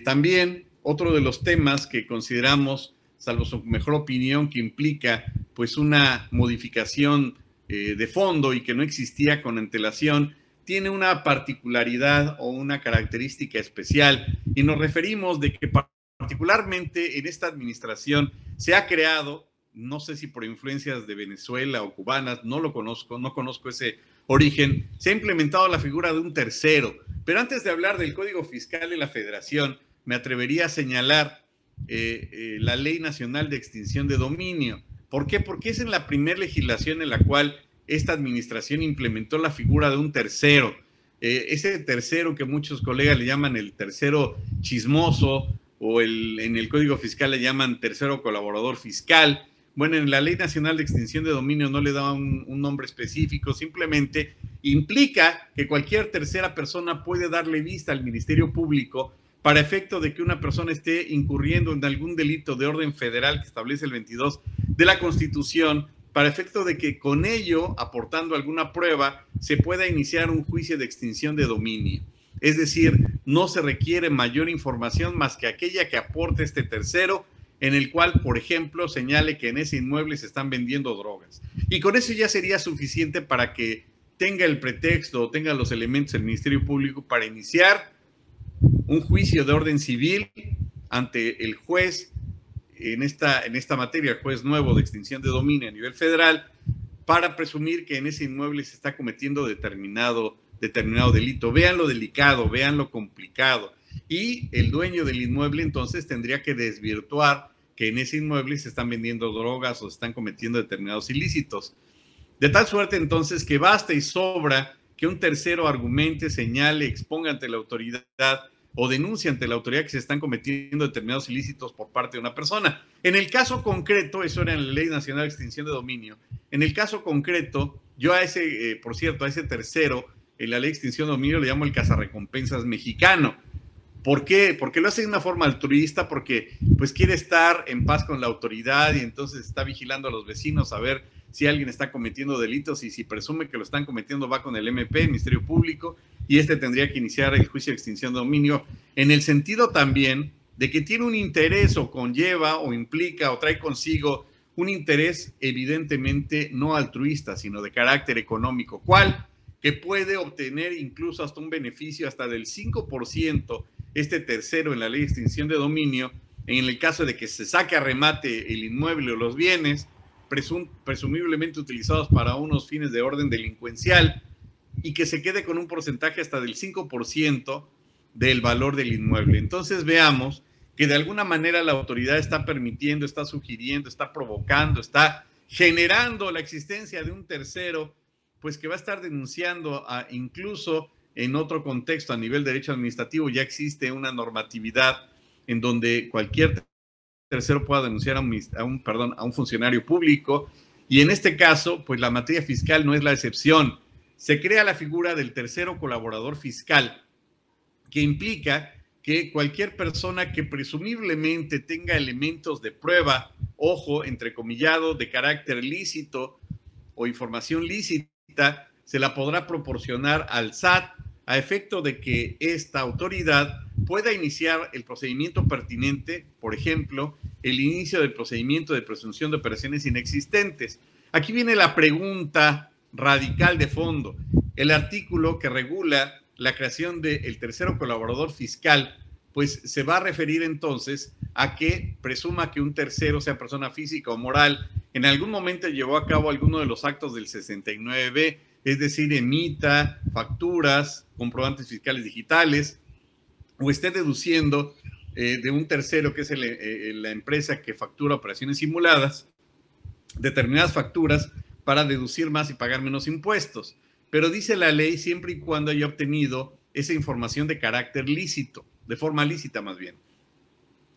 También otro de los temas que consideramos, salvo su mejor opinión, que implica pues una modificación de fondo y que no existía con antelación, tiene una particularidad o una característica especial, y nos referimos de que particularmente en esta administración se ha creado, no sé si por influencias de Venezuela o cubanas, no lo conozco, no conozco ese origen, se ha implementado la figura de un tercero. Pero antes de hablar del Código Fiscal de la Federación, me atrevería a señalar la Ley Nacional de Extinción de Dominio. ¿Por qué? Porque es en la primera legislación en la cual esta administración implementó la figura de un tercero. Ese tercero que muchos colegas le llaman el tercero chismoso, o en el Código Fiscal le llaman tercero colaborador fiscal. Bueno, en la Ley Nacional de Extinción de Dominio no le da un nombre específico, simplemente implica que cualquier tercera persona puede darle vista al Ministerio Público para efecto de que una persona esté incurriendo en algún delito de orden federal que establece el 22 de la Constitución, para efecto de que con ello, aportando alguna prueba, se pueda iniciar un juicio de extinción de dominio. Es decir, no se requiere mayor información más que aquella que aporte este tercero, en el cual, por ejemplo, señale que en ese inmueble se están vendiendo drogas. Y con eso ya sería suficiente para que tenga el pretexto o tenga los elementos del Ministerio Público para iniciar un juicio de orden civil ante el juez en esta materia, el juez nuevo de extinción de dominio a nivel federal, para presumir que en ese inmueble se está cometiendo determinado delito. Vean lo delicado, vean lo complicado. Y el dueño del inmueble entonces tendría que desvirtuar que en ese inmueble se están vendiendo drogas o se están cometiendo determinados ilícitos. De tal suerte entonces que basta y sobra que un tercero argumente, señale, exponga ante la autoridad o denuncie ante la autoridad que se están cometiendo determinados ilícitos por parte de una persona. En el caso concreto, eso era en la Ley Nacional de Extinción de Dominio, en el caso concreto, yo a ese, por cierto, a ese tercero, en la Ley de Extinción de Dominio le llamo el cazarrecompensas mexicano. ¿Por qué? Porque lo hace de una forma altruista, porque pues quiere estar en paz con la autoridad y entonces está vigilando a los vecinos a ver si alguien está cometiendo delitos y si presume que lo están cometiendo va con el MP, el Ministerio Público, y tendría que iniciar el juicio de extinción de dominio en el sentido también de que tiene un interés o conlleva o implica o trae consigo un interés evidentemente no altruista, sino de carácter económico. ¿Cuál? Que puede obtener incluso hasta un beneficio hasta del 5%, este tercero en la Ley de Extinción de Dominio, en el caso de que se saque a remate el inmueble o los bienes, presumiblemente utilizados para unos fines de orden delincuencial, y que se quede con un porcentaje hasta del 5% del valor del inmueble. Entonces veamos que de alguna manera la autoridad está permitiendo, está sugiriendo, está provocando, está generando la existencia de un tercero, pues que va a estar denunciando incluso en otro contexto a nivel de derecho administrativo. Ya existe una normatividad en donde cualquier tercero pueda denunciar a un funcionario público, y en este caso, pues la materia fiscal no es la excepción. Se crea la figura del tercero colaborador fiscal, que implica que cualquier persona que presumiblemente tenga elementos de prueba, ojo, entrecomillado, de carácter lícito o información lícita, se la podrá proporcionar al SAT a efecto de que esta autoridad pueda iniciar el procedimiento pertinente, por ejemplo, el inicio del procedimiento de presunción de operaciones inexistentes. Aquí viene la pregunta radical de fondo. El artículo que regula la creación del tercero colaborador fiscal, pues se va a referir entonces a que presuma que un tercero, sea persona física o moral, en algún momento llevó a cabo alguno de los actos del 69B, es decir, emita facturas, comprobantes fiscales digitales, o esté deduciendo de un tercero, que es la empresa que factura operaciones simuladas, determinadas facturas para deducir más y pagar menos impuestos. Pero dice la ley, siempre y cuando haya obtenido esa información de carácter lícito, de forma lícita más bien.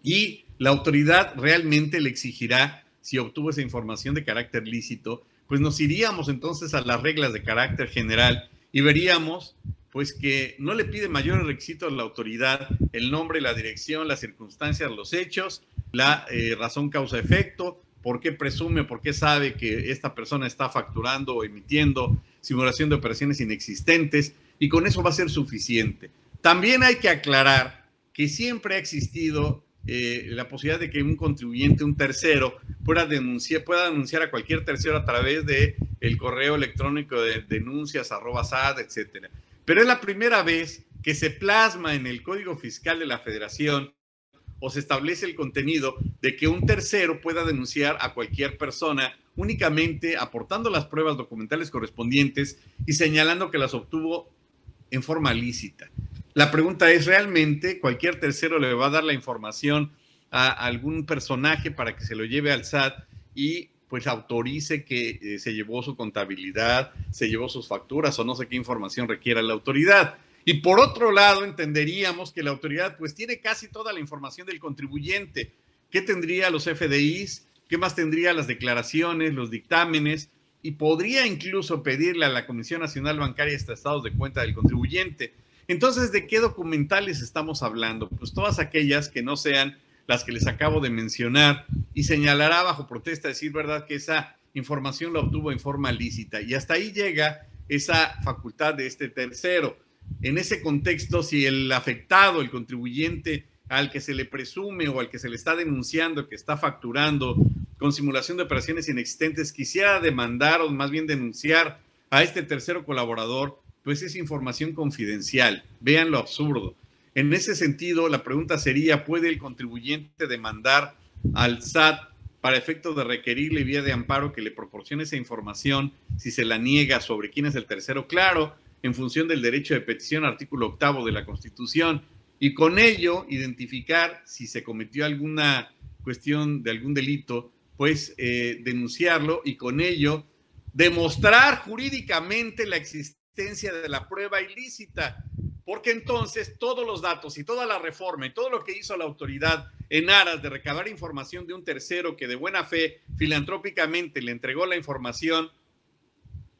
Y la autoridad realmente le exigirá, si obtuvo esa información de carácter lícito, pues nos iríamos entonces a las reglas de carácter general y veríamos pues que no le pide mayores requisitos a la autoridad el nombre, la dirección, las circunstancias, los hechos, la razón, causa, efecto, por qué presume, por qué sabe que esta persona está facturando o emitiendo simulación de operaciones inexistentes, y con eso va a ser suficiente. También hay que aclarar que siempre ha existido la posibilidad de que un contribuyente, un tercero, pueda denunciar a cualquier tercero a través de el correo electrónico de denuncias@SAT, etcétera. Pero es la primera vez que se plasma en el Código Fiscal de la Federación o se establece el contenido de que un tercero pueda denunciar a cualquier persona únicamente aportando las pruebas documentales correspondientes y señalando que las obtuvo en forma lícita. La pregunta es, ¿realmente cualquier tercero le va a dar la información a algún personaje para que se lo lleve al SAT y pues autorice que se llevó su contabilidad, se llevó sus facturas o no sé qué información requiera la autoridad? Y por otro lado, entenderíamos que la autoridad pues tiene casi toda la información del contribuyente. ¿Qué tendría los FDIs? ¿Qué más tendría las declaraciones, los dictámenes? Y podría incluso pedirle a la Comisión Nacional Bancaria estados de cuenta del contribuyente. Entonces, ¿de qué documentales estamos hablando? Pues todas aquellas que no sean las que les acabo de mencionar, y señalará bajo protesta decir, ¿verdad?, que esa información la obtuvo en forma lícita. Y hasta ahí llega esa facultad de este tercero. En ese contexto, si el afectado, el contribuyente al que se le presume o al que se le está denunciando que está facturando con simulación de operaciones inexistentes, quisiera demandar o más bien denunciar a este tercero colaborador, pues es información confidencial. Vean lo absurdo. En ese sentido, la pregunta sería, ¿puede el contribuyente demandar al SAT para efectos de requerirle vía de amparo que le proporcione esa información si se la niega sobre quién es el tercero? Claro, en función del derecho de petición, artículo 8 de la Constitución, y con ello identificar si se cometió alguna cuestión de algún delito, pues denunciarlo y con ello demostrar jurídicamente la existencia de la prueba ilícita, porque entonces todos los datos y toda la reforma y todo lo que hizo la autoridad en aras de recabar información de un tercero que de buena fe, filantrópicamente le entregó la información,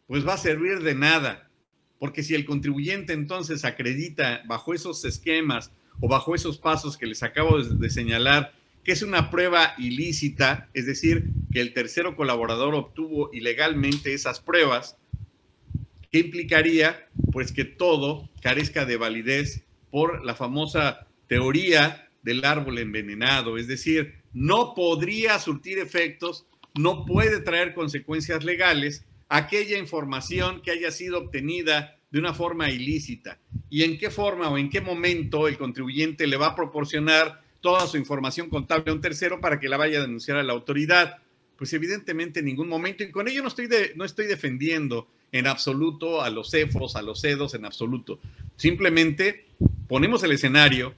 pues va a servir de nada, porque si el contribuyente entonces acredita bajo esos esquemas o bajo esos pasos que les acabo de señalar que es una prueba ilícita, es decir, que el tercero colaborador obtuvo ilegalmente esas pruebas, ¿qué implicaría? Pues que todo carezca de validez por la famosa teoría del árbol envenenado, es decir, no podría surtir efectos, no puede traer consecuencias legales aquella información que haya sido obtenida de una forma ilícita. ¿Y en qué forma o en qué momento el contribuyente le va a proporcionar toda su información contable a un tercero para que la vaya a denunciar a la autoridad? Pues evidentemente en ningún momento, y con ello no estoy defendiendo en absoluto a los CEFOS, a los CEDOS, en absoluto. Simplemente ponemos el escenario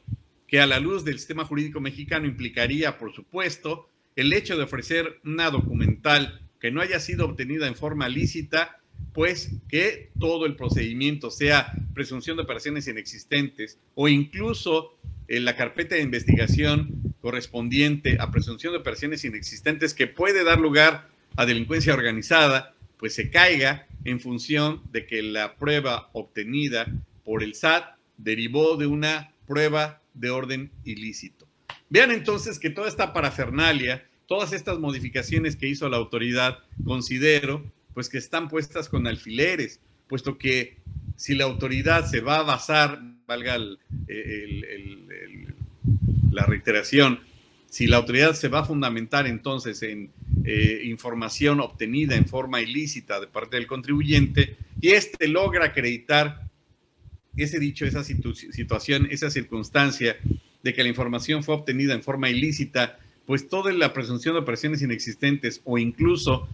que a la luz del sistema jurídico mexicano implicaría, por supuesto, el hecho de ofrecer una documental que no haya sido obtenida en forma lícita, pues que todo el procedimiento, sea presunción de operaciones inexistentes o incluso la carpeta de investigación correspondiente a presunción de operaciones inexistentes que puede dar lugar a delincuencia organizada, pues se caiga en función de que la prueba obtenida por el SAT derivó de una prueba de orden ilícito. Vean entonces que toda esta parafernalia, todas estas modificaciones que hizo la autoridad, considero pues que están puestas con alfileres, puesto que si la autoridad se va a basar, valga la reiteración, si la autoridad se va a fundamentar entonces en información obtenida en forma ilícita de parte del contribuyente y este logra acreditar ese dicho, esa situación, esa circunstancia de que la información fue obtenida en forma ilícita, pues toda la presunción de operaciones inexistentes o incluso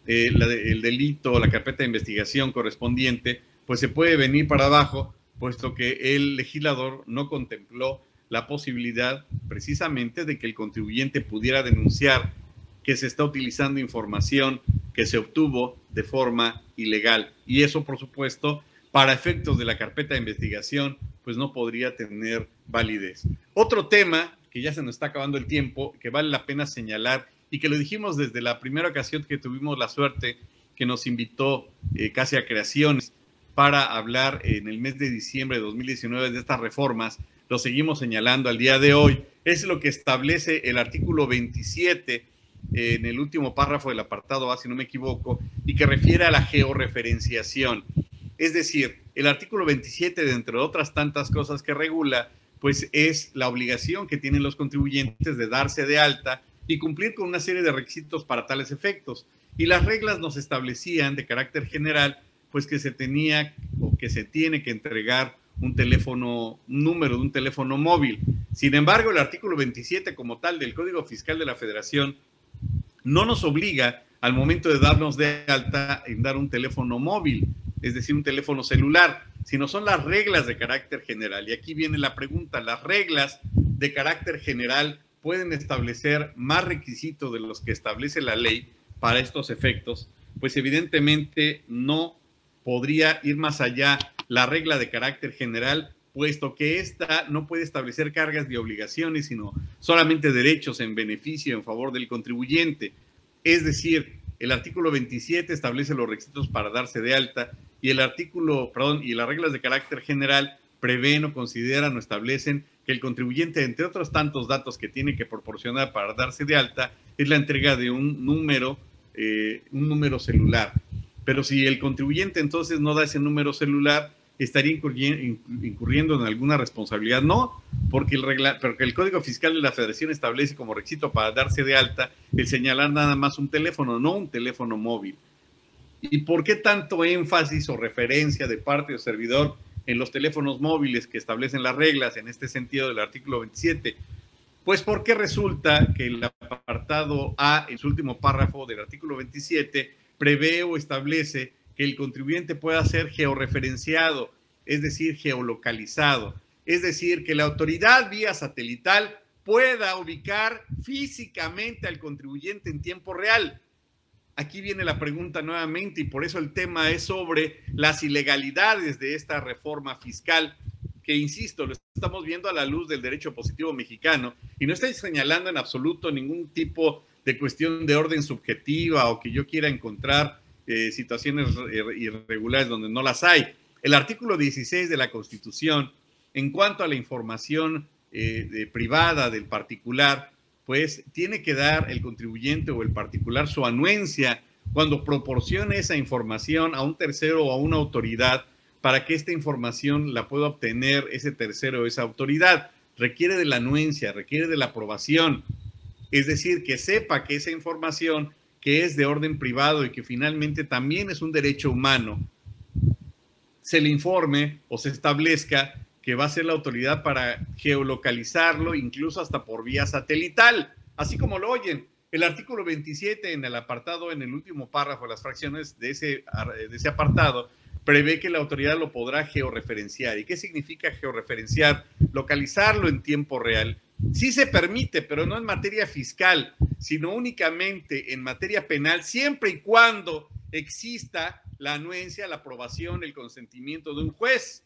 el delito o la carpeta de investigación correspondiente, pues se puede venir para abajo, puesto que el legislador no contempló la posibilidad precisamente de que el contribuyente pudiera denunciar que se está utilizando información que se obtuvo de forma ilegal. Y eso, por supuesto, para efectos de la carpeta de investigación, pues no podría tener validez. Otro tema, que ya se nos está acabando el tiempo, que vale la pena señalar, y que lo dijimos desde la primera ocasión que tuvimos la suerte que nos invitó Casi a Creaciones para hablar en el mes de diciembre de 2019 de estas reformas, lo seguimos señalando al día de hoy, es lo que establece el artículo 27 en el último párrafo del apartado A, si no me equivoco, y que refiere a la georreferenciación. Es decir, el artículo 27, de entre otras tantas cosas que regula, pues es la obligación que tienen los contribuyentes de darse de alta y cumplir con una serie de requisitos para tales efectos. Y las reglas nos establecían de carácter general, pues que se tenía o que se tiene que entregar un número de un teléfono móvil. Sin embargo, el artículo 27 como tal del Código Fiscal de la Federación no nos obliga al momento de darnos de alta en dar un teléfono móvil, es decir, un teléfono celular, sino son las reglas de carácter general. Y aquí viene la pregunta, ¿las reglas de carácter general pueden establecer más requisitos de los que establece la ley para estos efectos? Pues evidentemente no podría ir más allá la regla de carácter general, puesto que ésta no puede establecer cargas de obligaciones, sino solamente derechos en beneficio en favor del contribuyente. Es decir, el artículo 27 establece los requisitos para darse de alta y y las reglas de carácter general prevén o consideran o establecen que el contribuyente, entre otros tantos datos que tiene que proporcionar para darse de alta, es la entrega de un número celular. Pero si el contribuyente entonces no da ese número celular, estaría incurriendo en alguna responsabilidad. No, porque el Código Fiscal de la Federación establece como requisito para darse de alta el señalar nada más un teléfono, no un teléfono móvil. ¿Y por qué tanto énfasis o referencia de parte del servidor en los teléfonos móviles que establecen las reglas en este sentido del artículo 27? Pues porque resulta que el apartado A, en su último párrafo del artículo 27, prevé o establece que el contribuyente pueda ser georreferenciado, es decir, geolocalizado. Es decir, que la autoridad vía satelital pueda ubicar físicamente al contribuyente en tiempo real. Aquí viene la pregunta nuevamente y por eso el tema es sobre las ilegalidades de esta reforma fiscal que, insisto, lo estamos viendo a la luz del derecho positivo mexicano y no estoy señalando en absoluto ningún tipo de cuestión de orden subjetiva o que yo quiera encontrar situaciones irregulares donde no las hay. El artículo 16 de la Constitución, en cuanto a la información privada del particular, pues tiene que dar el contribuyente o el particular su anuencia cuando proporcione esa información a un tercero o a una autoridad para que esta información la pueda obtener ese tercero o esa autoridad. Requiere de la anuencia, requiere de la aprobación, es decir, que sepa que esa información que es de orden privado y que finalmente también es un derecho humano, se le informe o se establezca que va a ser la autoridad para geolocalizarlo, incluso hasta por vía satelital, así como lo oyen. El artículo 27, en el apartado, en el último párrafo, las fracciones de ese apartado, prevé que la autoridad lo podrá georreferenciar. ¿Y qué significa georreferenciar? Localizarlo en tiempo real. Sí se permite, pero no en materia fiscal, sino únicamente en materia penal, siempre y cuando exista la anuencia, la aprobación, el consentimiento de un juez.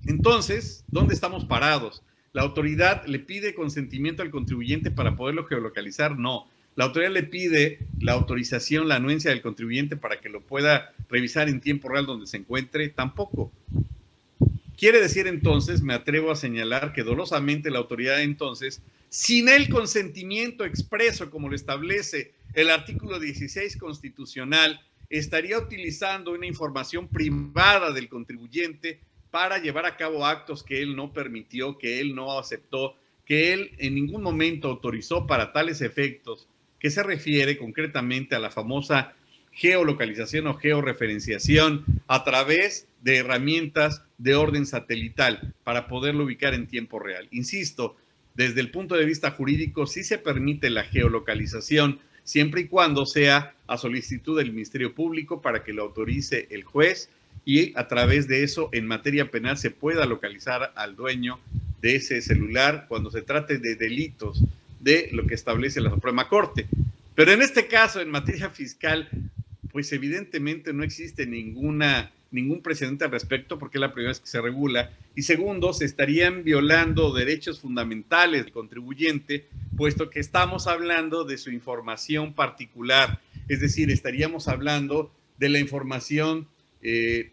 Entonces, ¿dónde estamos parados? ¿La autoridad le pide consentimiento al contribuyente para poderlo geolocalizar? No. ¿La autoridad le pide la autorización, la anuencia del contribuyente para que lo pueda revisar en tiempo real donde se encuentre? Tampoco. Quiere decir entonces, me atrevo a señalar que dolosamente la autoridad entonces, sin el consentimiento expreso como lo establece el artículo 16 constitucional, estaría utilizando una información privada del contribuyente para llevar a cabo actos que él no permitió, que él no aceptó, que él en ningún momento autorizó para tales efectos, que se refiere concretamente a la famosa geolocalización o georreferenciación a través de herramientas de orden satelital para poderlo ubicar en tiempo real. Insisto, desde el punto de vista jurídico sí se permite la geolocalización siempre y cuando sea a solicitud del Ministerio Público para que lo autorice el juez y a través de eso en materia penal se pueda localizar al dueño de ese celular cuando se trate de delitos de lo que establece la Suprema Corte. Pero en este caso, en materia fiscal, pues evidentemente no existe ningún precedente al respecto porque es la primera vez que se regula. Y segundo, se estarían violando derechos fundamentales del contribuyente, puesto que estamos hablando de su información particular. Es decir, estaríamos hablando de la información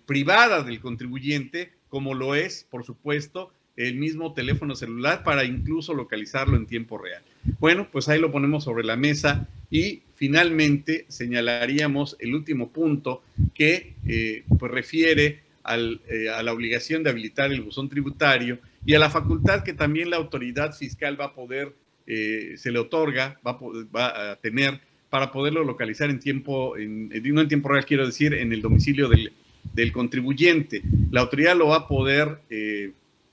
privada del contribuyente, como lo es, por supuesto, el mismo teléfono celular para incluso localizarlo en tiempo real. Bueno, pues ahí lo ponemos sobre la mesa y finalmente señalaríamos el último punto que pues refiere a la obligación de habilitar el buzón tributario y a la facultad que también la autoridad fiscal va a poder, se le otorga, va a tener para poderlo localizar en tiempo, no en tiempo real, quiero decir, en el domicilio del contribuyente. La autoridad lo va a poder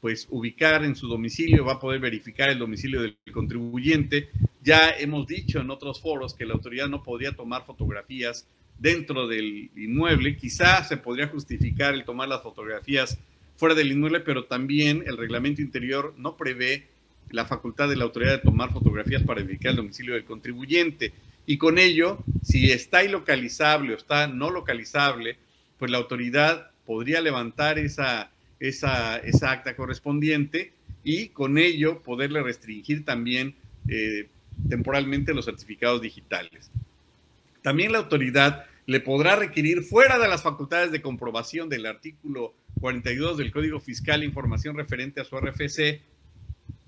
pues ubicar en su domicilio, va a poder verificar el domicilio del contribuyente. Ya hemos dicho en otros foros que la autoridad no podría tomar fotografías dentro del inmueble. Quizás se podría justificar el tomar las fotografías fuera del inmueble, pero también el reglamento interior no prevé la facultad de la autoridad de tomar fotografías para verificar el domicilio del contribuyente. Y con ello, si está ilocalizable o está no localizable, pues la autoridad podría levantar esa acta correspondiente y con ello poderle restringir también temporalmente los certificados digitales. También la autoridad le podrá requerir, fuera de las facultades de comprobación del artículo 42 del Código Fiscal información referente a su RFC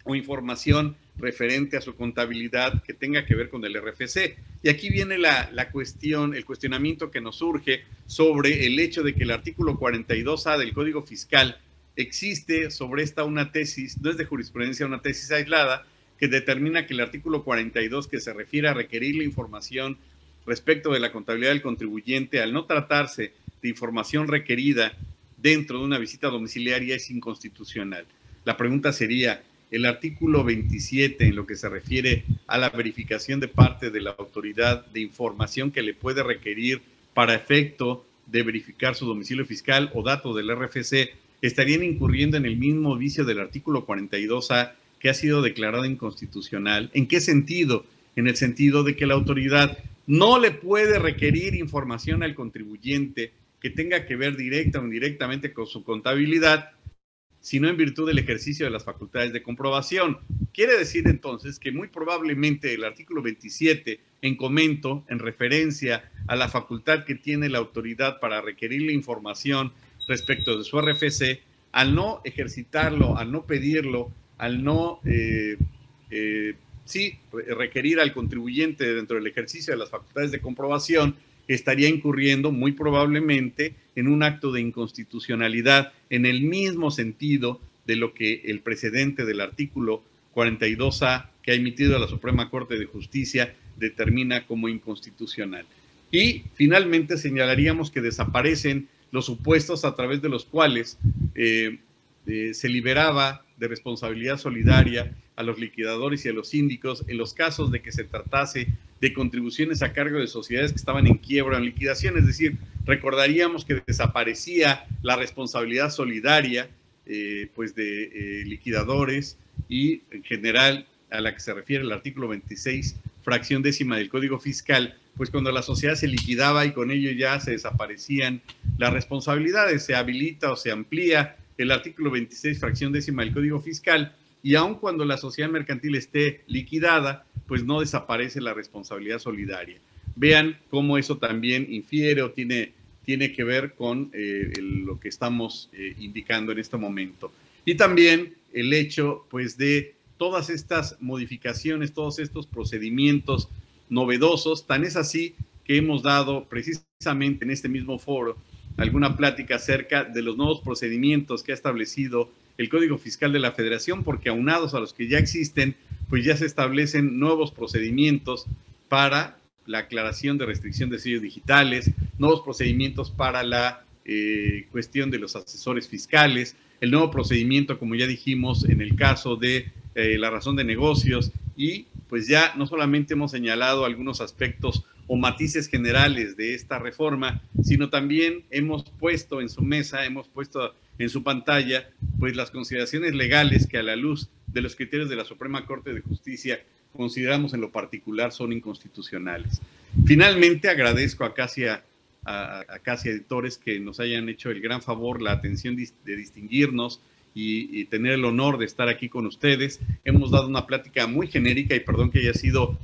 o información referente a su contabilidad que tenga que ver con el RFC. Y aquí viene la cuestión, el cuestionamiento que nos surge sobre el hecho de que el artículo 42A del Código Fiscal existe sobre esta una tesis, no es de jurisprudencia, una tesis aislada, que determina que el artículo 42, que se refiere a requerir la información respecto de la contabilidad del contribuyente, al no tratarse de información requerida dentro de una visita domiciliaria, es inconstitucional. La pregunta sería, el artículo 27, en lo que se refiere a la verificación de parte de la autoridad de información que le puede requerir para efecto de verificar su domicilio fiscal o datos del RFC, estarían incurriendo en el mismo vicio del artículo 42A que ha sido declarado inconstitucional. ¿En qué sentido? En el sentido de que la autoridad no le puede requerir información al contribuyente que tenga que ver directa o indirectamente con su contabilidad, sino en virtud del ejercicio de las facultades de comprobación. Quiere decir entonces que muy probablemente el artículo 27, en comento, en referencia a la facultad que tiene la autoridad para requerir la información respecto de su RFC, al no ejercitarlo, al no pedirlo, al no requerir al contribuyente dentro del ejercicio de las facultades de comprobación, estaría incurriendo muy probablemente en un acto de inconstitucionalidad en el mismo sentido de lo que el precedente del artículo 42A que ha emitido la Suprema Corte de Justicia determina como inconstitucional. Y finalmente señalaríamos que desaparecen los supuestos a través de los cuales se liberaba de responsabilidad solidaria a los liquidadores y a los síndicos en los casos de que se tratase de contribuciones a cargo de sociedades que estaban en quiebra o en liquidación. Es decir, recordaríamos que desaparecía la responsabilidad solidaria de liquidadores y en general a la que se refiere el artículo 26, fracción décima del Código Fiscal, pues cuando la sociedad se liquidaba y con ello ya se desaparecían las responsabilidades, se habilita o se amplía el artículo 26, fracción décima del Código Fiscal, y aun cuando la sociedad mercantil esté liquidada, pues no desaparece la responsabilidad solidaria. Vean cómo eso también infiere o tiene que ver con lo que estamos indicando en este momento. Y también el hecho, pues, de todas estas modificaciones, todos estos procedimientos novedosos, tan es así que hemos dado precisamente en este mismo foro alguna plática acerca de los nuevos procedimientos que ha establecido el Código Fiscal de la Federación, porque aunados a los que ya existen, pues ya se establecen nuevos procedimientos para la aclaración de restricción de sellos digitales, nuevos procedimientos para la cuestión de los asesores fiscales, el nuevo procedimiento, como ya dijimos, en el caso de la razón de negocios, y pues ya no solamente hemos señalado algunos aspectos o matices generales de esta reforma, sino también hemos puesto en su mesa, hemos puesto en su pantalla, pues las consideraciones legales que a la luz de los criterios de la Suprema Corte de Justicia consideramos en lo particular son inconstitucionales. Finalmente, agradezco a Casia Editores que nos hayan hecho el gran favor, la atención de distinguirnos y tener el honor de estar aquí con ustedes. Hemos dado una plática muy genérica y perdón que haya sido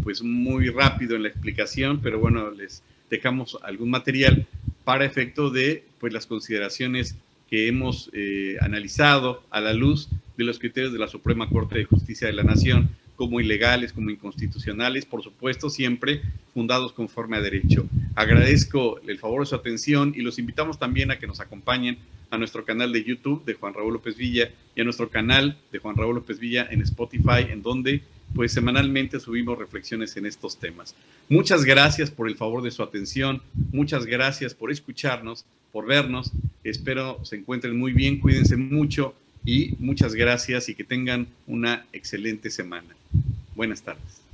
pues muy rápido en la explicación, pero bueno, les dejamos algún material para efecto de pues las consideraciones que hemos analizado a la luz de los criterios de la Suprema Corte de Justicia de la Nación, como ilegales, como inconstitucionales, por supuesto, siempre fundados conforme a derecho. Agradezco el favor de su atención y los invitamos también a que nos acompañen a nuestro canal de YouTube de Juan Raúl López Villa y a nuestro canal de Juan Raúl López Villa en Spotify, en donde pues semanalmente subimos reflexiones en estos temas. Muchas gracias por el favor de su atención, muchas gracias por escucharnos, por vernos, espero se encuentren muy bien, cuídense mucho y muchas gracias y que tengan una excelente semana. Buenas tardes.